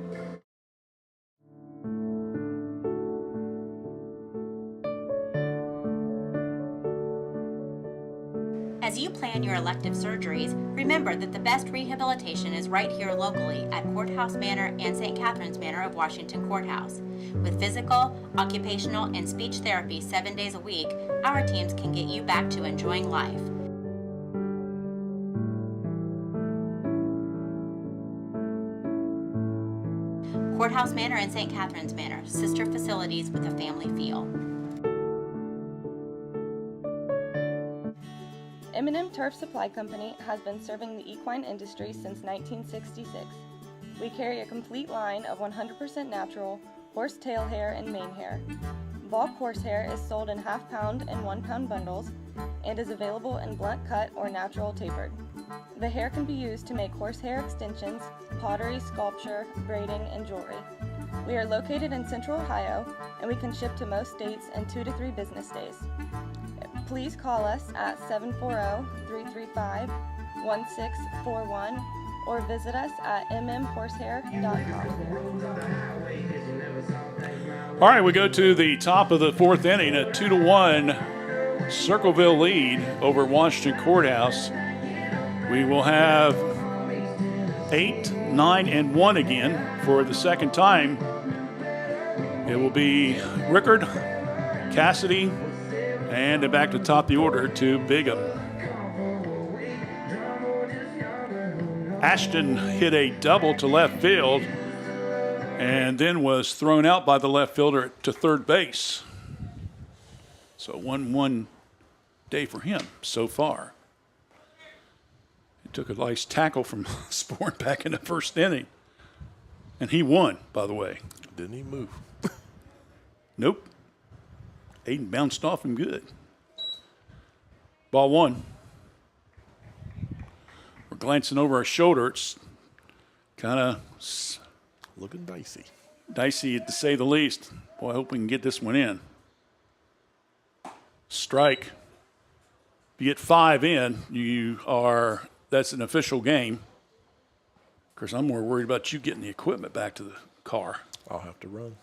[SPEAKER 7] As you plan your elective surgeries, remember that the best rehabilitation is right here locally at Courthouse Manor and St. Catherine's Manor of Washington Courthouse. With physical, occupational, and speech therapy 7 days a week, our teams can get you back to enjoying life. Courthouse Manor and St. Catherine's Manor, sister facilities with a family feel.
[SPEAKER 8] M&M Turf Supply Company has been serving the equine industry since 1966. We carry a complete line of 100% natural horse tail hair and mane hair. Bulk horsehair is sold in half-pound and 1-pound bundles and is available in blunt cut or natural tapered. The hair can be used to make horsehair extensions, pottery, sculpture, braiding, and jewelry. We are located in Central Ohio, and we can ship to most states in 2 to 3 business days. Please call us at 740-335-1641 or visit us at mmhorsehair.com.
[SPEAKER 3] All right, we go to the top of the 4th inning, a 2-1 Circleville lead over Washington Courthouse. We will have 8, 9, and 1 again for the second time. It will be Rickard, Cassidy, and back to top the order to Bigham. Ashton hit a double to left field and then was thrown out by the left fielder to third base. So 1-1 day for him so far. He took a nice tackle from Sporn back in the first inning. And he won, by the way.
[SPEAKER 1] Didn't he move?
[SPEAKER 3] Nope. Aiden bounced off him good. Ball one. We're glancing over our shoulder. It's kind of
[SPEAKER 1] Looking dicey.
[SPEAKER 3] dicey to say the least. Boy, I hope we can get this one in. Strike. If you get 5 in, that's an official game. Of course, I'm more worried about you getting the equipment back to the car.
[SPEAKER 1] I'll have to run.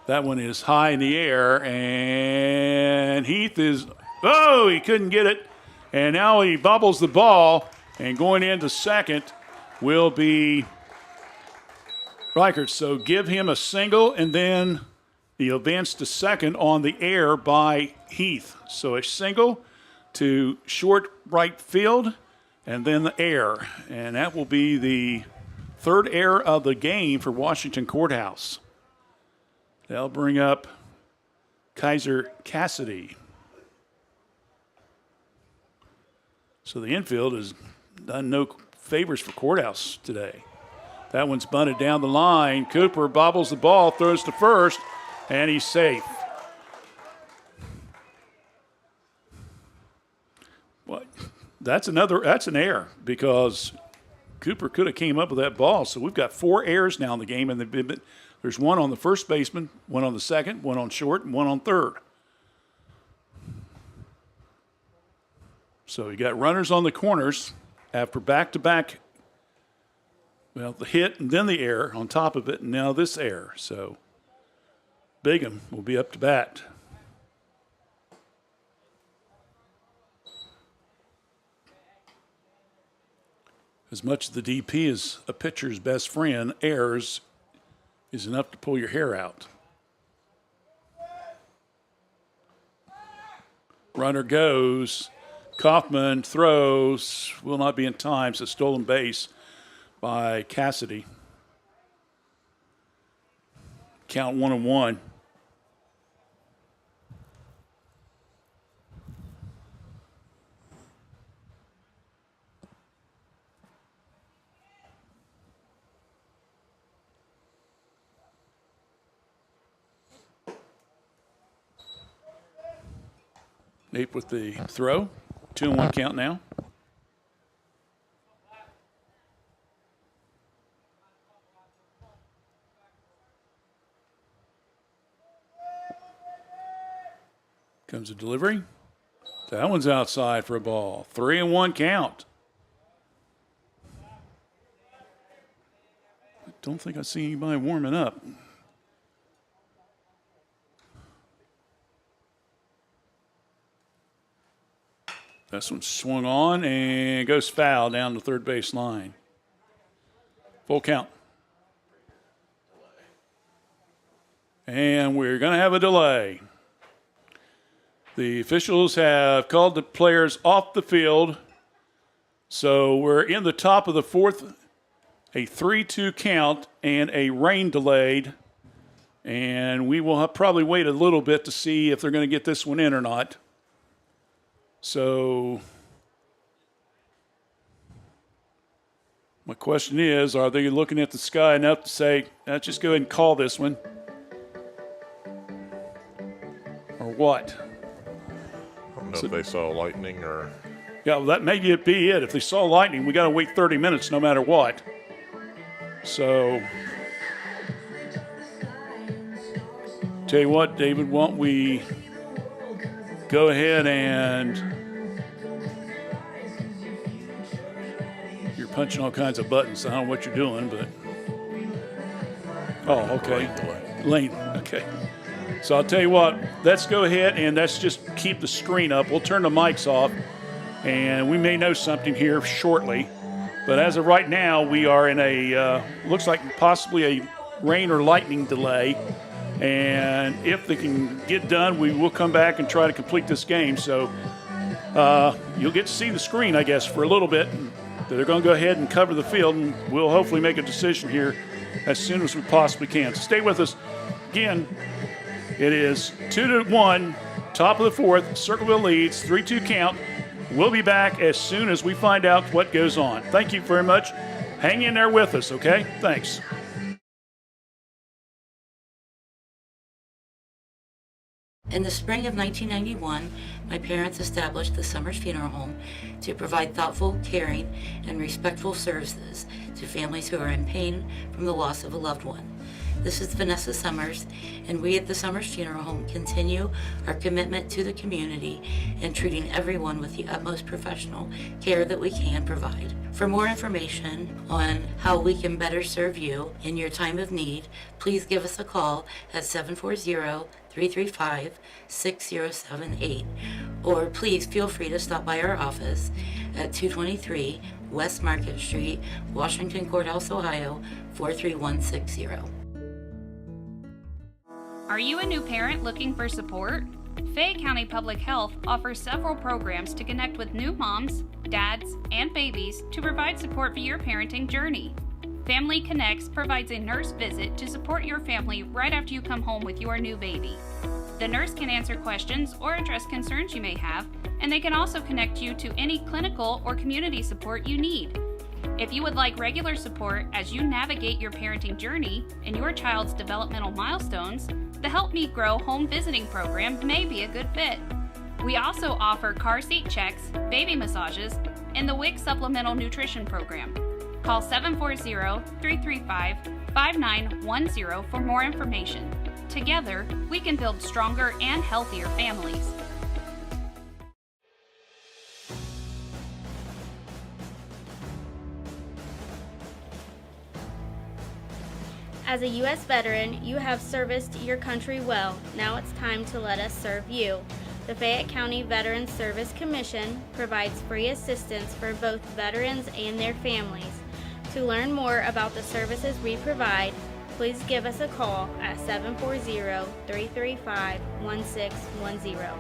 [SPEAKER 3] That one is high in the air, and Heath he couldn't get it. And now he bobbles the ball, and going into second will be Reichert. So give him a single, and then the advance to second on the air by Heath. So a single to short right field, and then the air. And that will be the third error of the game for Washington Courthouse. They'll bring up Kaiser Cassidy. So the infield has done no favors for Courthouse today. That one's bunted down the line. Cooper bobbles the ball, throws to first, and he's safe. Well, that's an error because Cooper could have came up with that ball. So we've got 4 errors now in the game, and there's one on the first baseman, one on the second, one on short, and one on third. So you got runners on the corners after back-to-back, the hit and then the error on top of it, and now this error. So Bigham will be up to bat. As much as the DP is a pitcher's best friend, errors is enough to pull your hair out. Runner goes. Kaufman throws. Will not be in time. So stolen base by Cassidy. Count 1-1. Nate with the throw. 2-1 count now. Comes a delivery. That one's outside for a ball. 3-1 count. I don't think I see anybody warming up. This one swung on and goes foul down the third base line. Full count. And we're going to have a delay. The officials have called the players off the field. So we're in the top of the fourth, a 3-2 count and a rain delayed. And we will probably wait a little bit to see if they're going to get this one in or not. So my question is, are they looking at the sky enough to say, let's just go ahead and call this one? Or what?
[SPEAKER 1] I don't know if they saw lightning or...
[SPEAKER 3] Yeah, well, that may be it. If they saw lightning, we got to wait 30 minutes no matter what. So, tell you what, David, why don't we go ahead and... You're punching all kinds of buttons. I don't know what you're doing, but... Oh, okay. Lane, okay. So I'll tell you what, let's go ahead and let's just keep the screen up. We'll turn the mics off, and we may know something here shortly. But as of right now, we are in a, looks like possibly a rain or lightning delay. And if they can get done, we will come back and try to complete this game. So you'll get to see the screen, I guess, for a little bit. They're going to go ahead and cover the field, and we'll hopefully make a decision here as soon as we possibly can. So stay with us. Again, it is 2-1, top of the fourth. Circleville leads, 3-2 count. We'll be back as soon as we find out what goes on. Thank you very much. Hang in there with us, okay? Thanks.
[SPEAKER 9] In the spring of 1991, my parents established the Summers Funeral Home to provide thoughtful, caring, and respectful services to families who are in pain from the loss of a loved one. This is Vanessa Summers, and we at the Summers Funeral Home continue our commitment to the community and treating everyone with the utmost professional care that we can provide. For more information on how we can better serve you in your time of need, please give us a call at 740-335-6078, or please feel free to stop by our office at 223 West Market Street, Washington Courthouse, Ohio, 43160.
[SPEAKER 6] Are you a new parent looking for support? Fayette County Public Health offers several programs to connect with new moms, dads, and babies to provide support for your parenting journey. Family Connects provides a nurse visit to support your family right after you come home with your new baby. The nurse can answer questions or address concerns you may have, and they can also connect you to any clinical or community support you need. If you would like regular support as you navigate your parenting journey and your child's developmental milestones, the Help Me Grow home visiting program may be a good fit. We also offer car seat checks, baby massages, and the WIC supplemental nutrition program. Call 740-335-5910 for more information. Together, we can build stronger and healthier families.
[SPEAKER 10] As a U.S. veteran, you have serviced your country well. Now it's time to let us serve you. The Fayette County Veterans Service Commission provides free assistance for both veterans and their families. To learn more about the services we provide, please give us a call at 740-335-1610.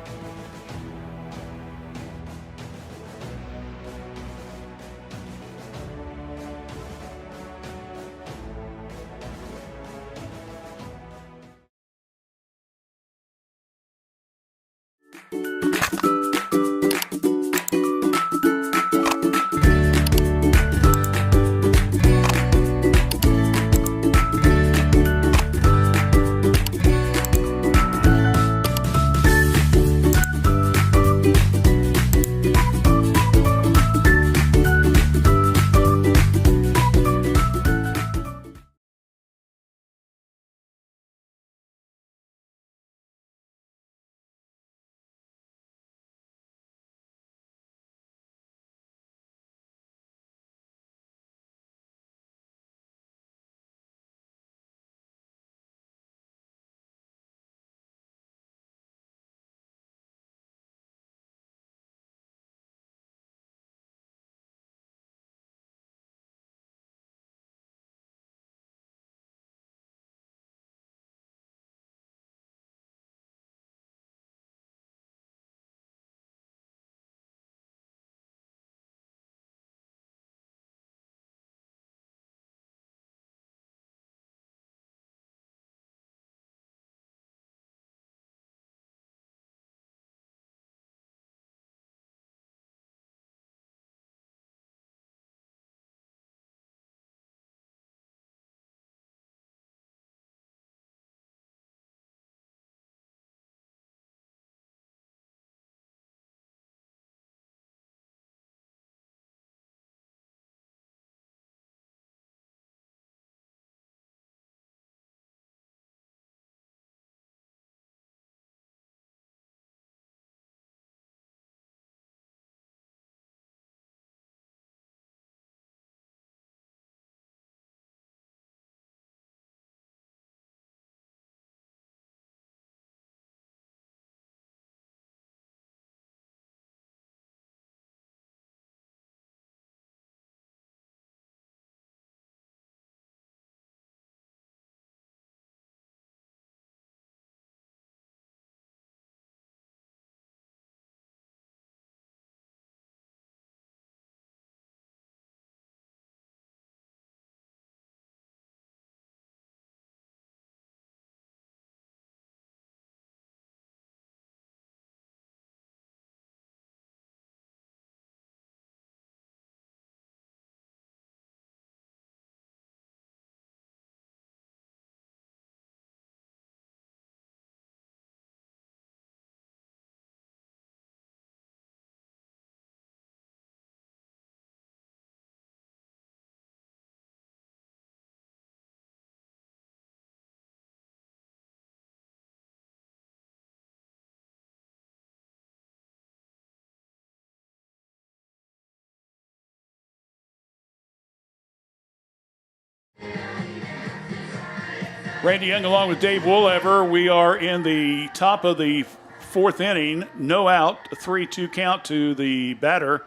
[SPEAKER 3] Randy Young along with Dave Woolever. We are in the top of the fourth inning. No out, a 3-2 count to the batter,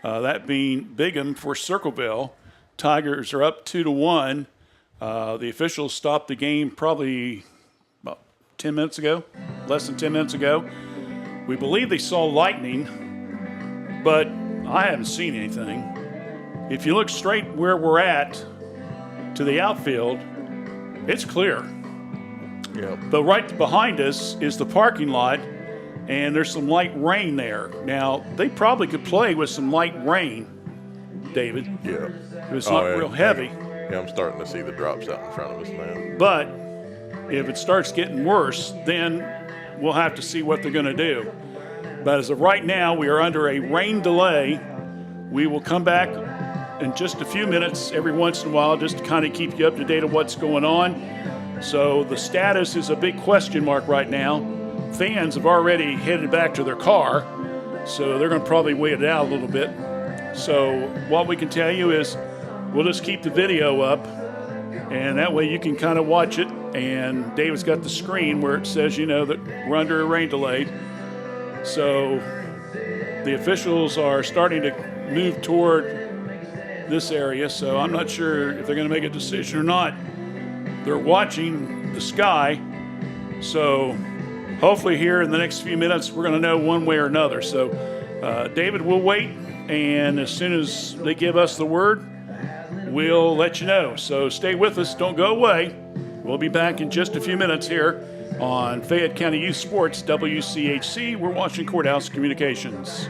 [SPEAKER 3] that being Bigham for Circleville. Tigers are up 2-1. The officials stopped the game probably about 10 minutes ago, less than 10 minutes ago. We believe they saw lightning, but I haven't seen anything. If you look straight where we're at to the outfield, it's clear.
[SPEAKER 1] Yep.
[SPEAKER 3] But right behind us is the parking lot, and there's some light rain there. Now, they probably could play with some light rain, David.
[SPEAKER 1] Yeah.
[SPEAKER 3] It's not real heavy.
[SPEAKER 1] Yeah, I'm starting to see the drops out in front of us now.
[SPEAKER 3] But if it starts getting worse, then we'll have to see what they're going to do. But as of right now, we are under a rain delay. We will come back in just a few minutes every once in a while just to kind of keep you up to date on what's going on. So the status is a big question mark right now. Fans have already headed back to their car, so they're going to probably wait it out a little bit. So what we can tell you is we'll just keep the video up, and that way you can kind of watch it. And David's got the screen where it says, that we're under a rain delay. So the officials are starting to move toward this area, so I'm not sure if they're going to make a decision or not. They're watching the sky, so hopefully here in the next few minutes we're going to know one way or another. So David, we'll wait, and as soon as they give us the word, we'll let you know. So stay with us, don't go away. We'll be back in just a few minutes here on Fayette County Youth Sports, WCHC. We're watching Courthouse Communications.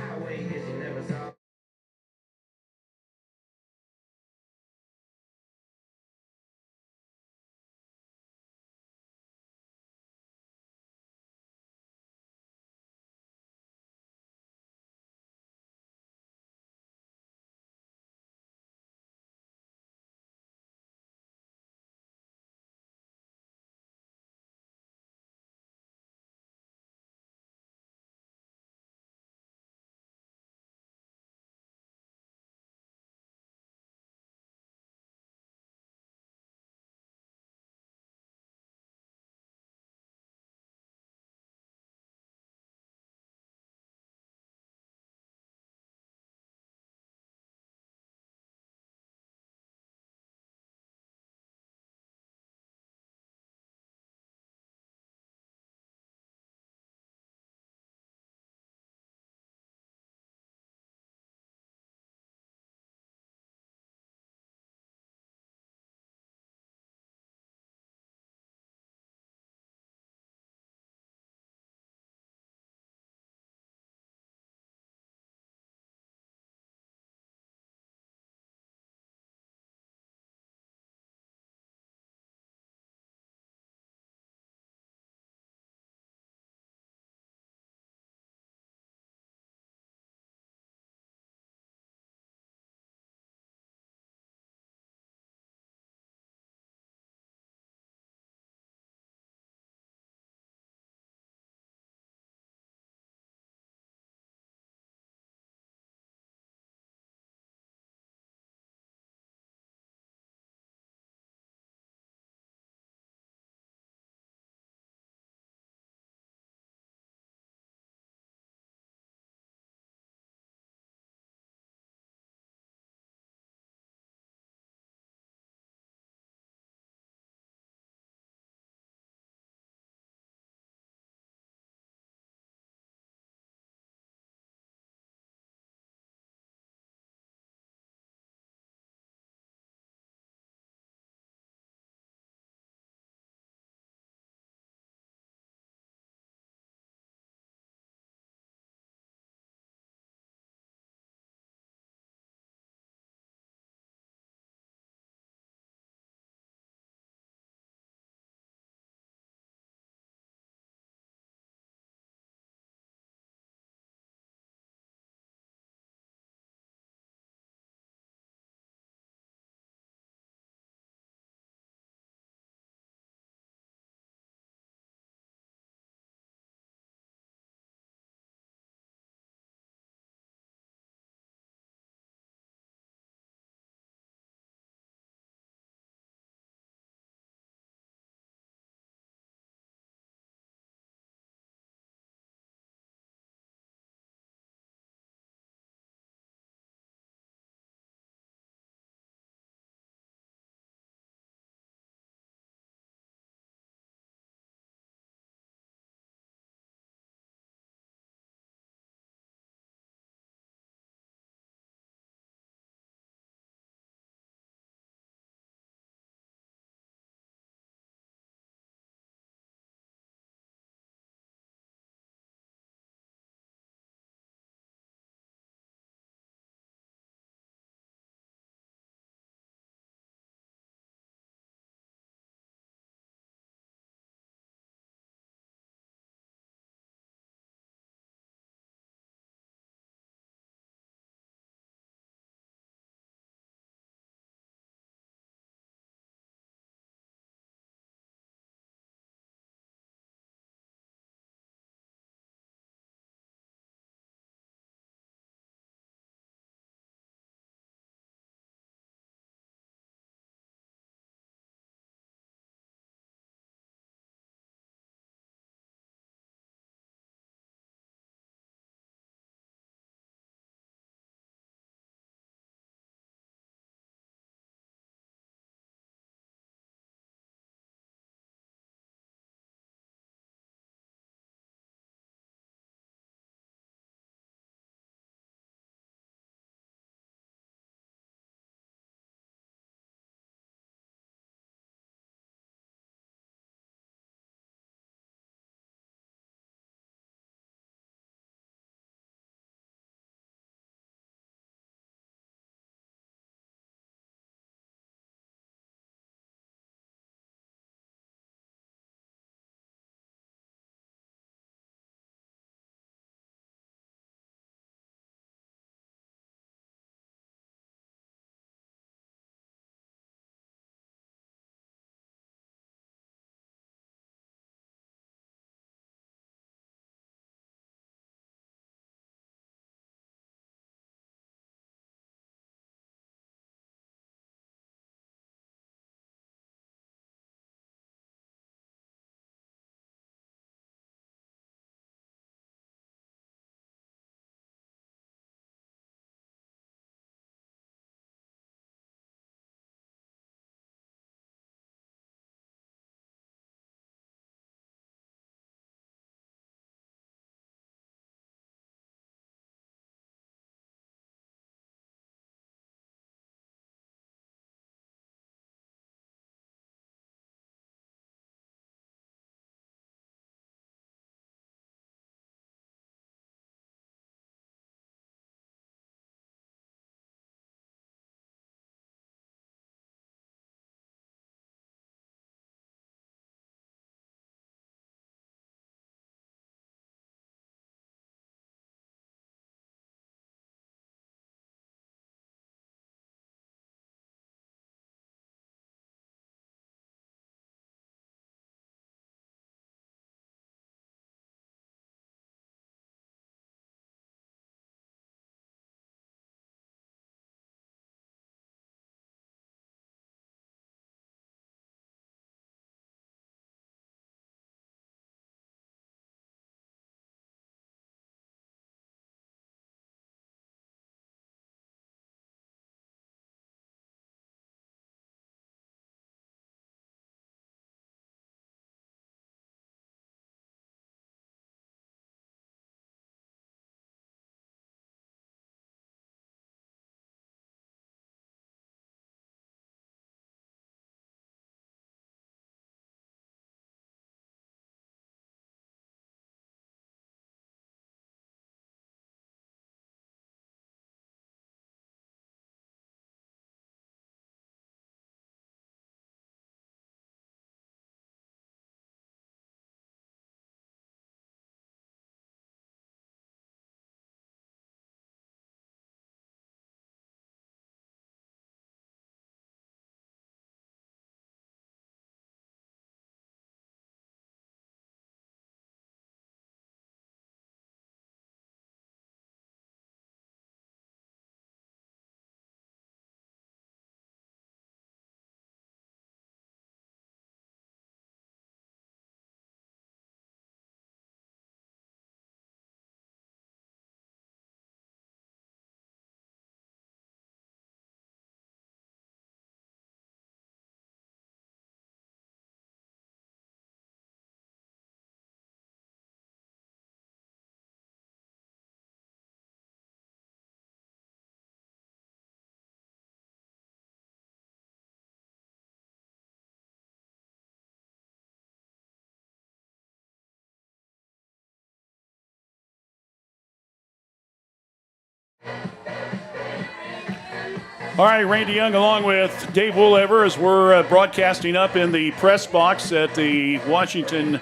[SPEAKER 3] All right, Randy Young along with Dave Woolever as we're broadcasting up in the press box at the Washington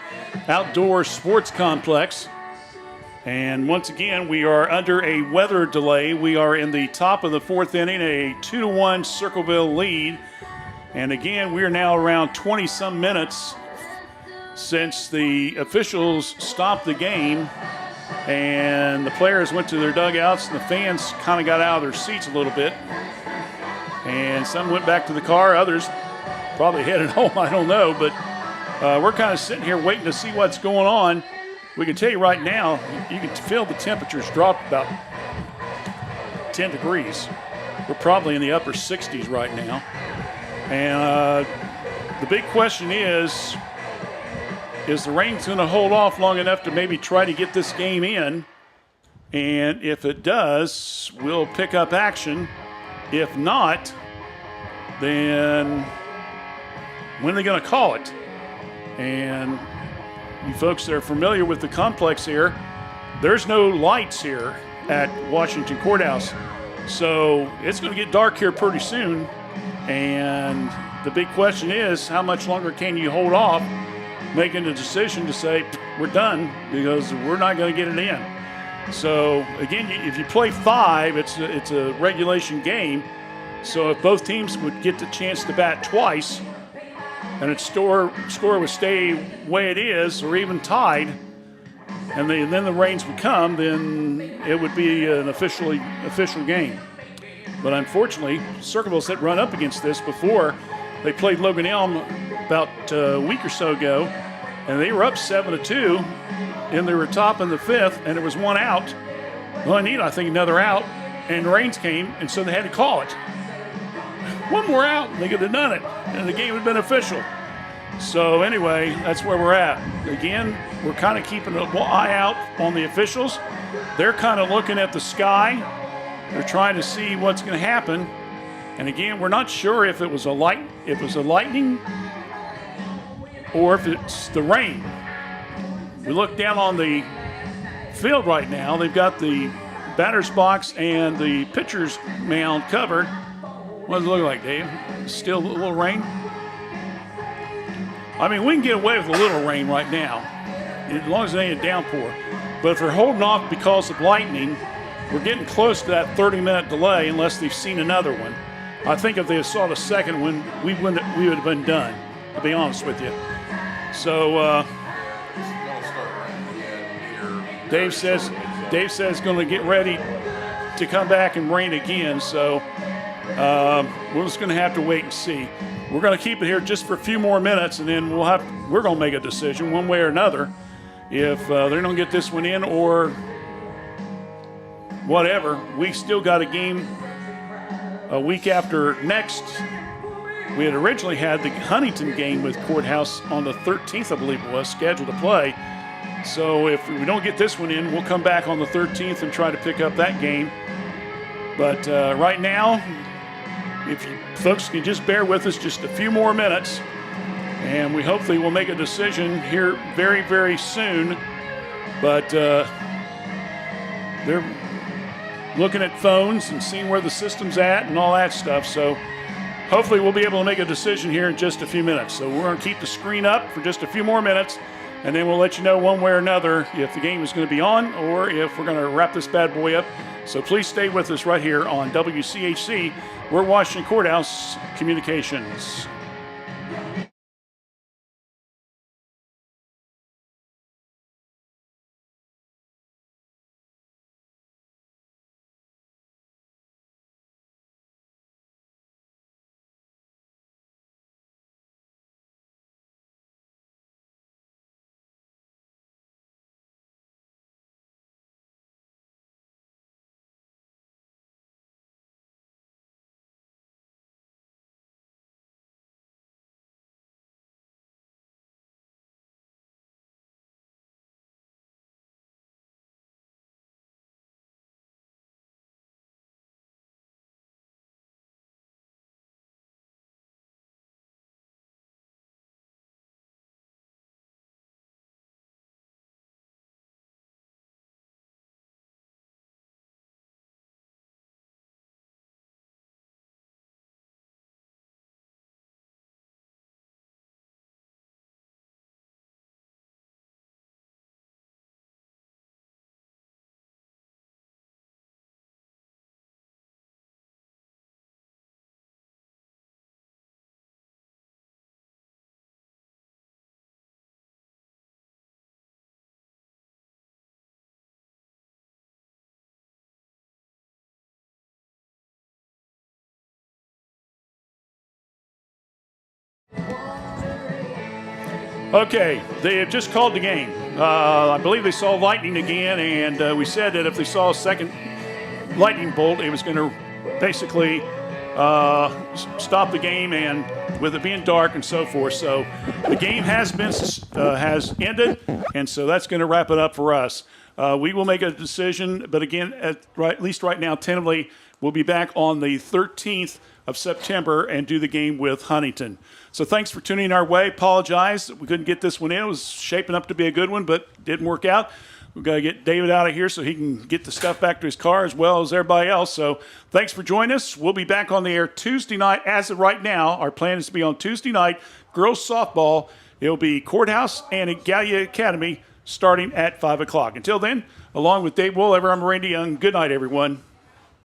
[SPEAKER 3] Outdoor Sports Complex. And once again, we are under a weather delay. We are in the top of the fourth inning, a 2-1 Circleville lead. And again, we are now around 20-some minutes since the officials stopped the game and the players went to their dugouts and the fans kind of got out of their seats a little bit. And some went back to the car, others probably headed home, I don't know. But we're kind of sitting here waiting to see what's going on. We can tell you right now, you can feel the temperatures dropped about 10 degrees. We're probably in the upper 60s right now. And the big question is the rain going to hold off long enough to maybe try to get this game in? And if it does, we'll pick up action. If not, then when are they going to call it? And you folks that are familiar with the complex here, there's no lights here at Washington Courthouse. So it's going to get dark here pretty soon. And the big question is, how much longer can you hold off making a decision to say, we're done, because we're not going to get it in. So, again, if you play 5, it's a regulation game. So if both teams would get the chance to bat twice and its score would stay the way it is or even tied, and then the rains would come, then it would be an official game. But unfortunately, Circleville's had run up against this before. They played Logan Elm about a week or so ago, and they were up 7-2, and they were top in the 5th, and there was one out. Well, I need, I think, another out, and the rains came, and so they had to call it. One more out, and they could have done it, and the game would have been official. So anyway, that's where we're at. Again, we're kind of keeping an eye out on the officials. They're kind of looking at the sky. They're trying to see what's going to happen. And again, we're not sure if it was a lightning or if it's the rain. We look down on the field right now. They've got the batter's box and the pitcher's mound covered. What does it look like, Dave? Still a little rain? I mean, we can get away with a little rain right now, as long as it ain't a downpour. But if they're holding off because of lightning, we're getting close to that 30-minute delay unless they've seen another one. I think if they saw the second one, we would have been done, to be honest with you. So Dave says going to get ready to come back and rain again. So we're just going to have to wait and see. We're going to keep it here just for a few more minutes, and then we're going to make a decision one way or another if they don't get this one in or whatever. We still got a game a week after next. We had originally had the Huntington game with Courthouse on the 13th, I believe it was, scheduled to play. So if we don't get this one in, we'll come back on the 13th and try to pick up that game. But right now, if you folks can just bear with us just a few more minutes, and we hopefully will make a decision here very, very soon. But they're looking at phones and seeing where the system's at and all that stuff. So hopefully we'll be able to make a decision here in just a few minutes. So we're going to keep the screen up for just a few more minutes, and then we'll let you know one way or another if the game is going to be on or if we're going to wrap this bad boy up. So please stay with us right here on WCHC. We're Washington Courthouse Communications. Okay, they have just called the game. I believe they saw lightning again, and we said that if they saw a second lightning bolt, it was going to basically stop the game, and with it being dark and so forth. So the game has ended, and so that's going to wrap it up for us. We will make a decision, but again, at least right now, tentatively, we'll be back on the 13th of September and do the game with Huntington. So thanks for tuning our way. Apologize that we couldn't get this one in. It was shaping up to be a good one, but didn't work out. We've got to get David out of here so he can get the stuff back to his car as well as everybody else. So thanks for joining us. We'll be back on the air Tuesday night. As of right now, our plan is to be on Tuesday night, girls softball. It'll be Courthouse and at Gallia Academy starting at 5 o'clock. Until then, along with Dave Woollever, I'm Randy Young. Good night, everyone.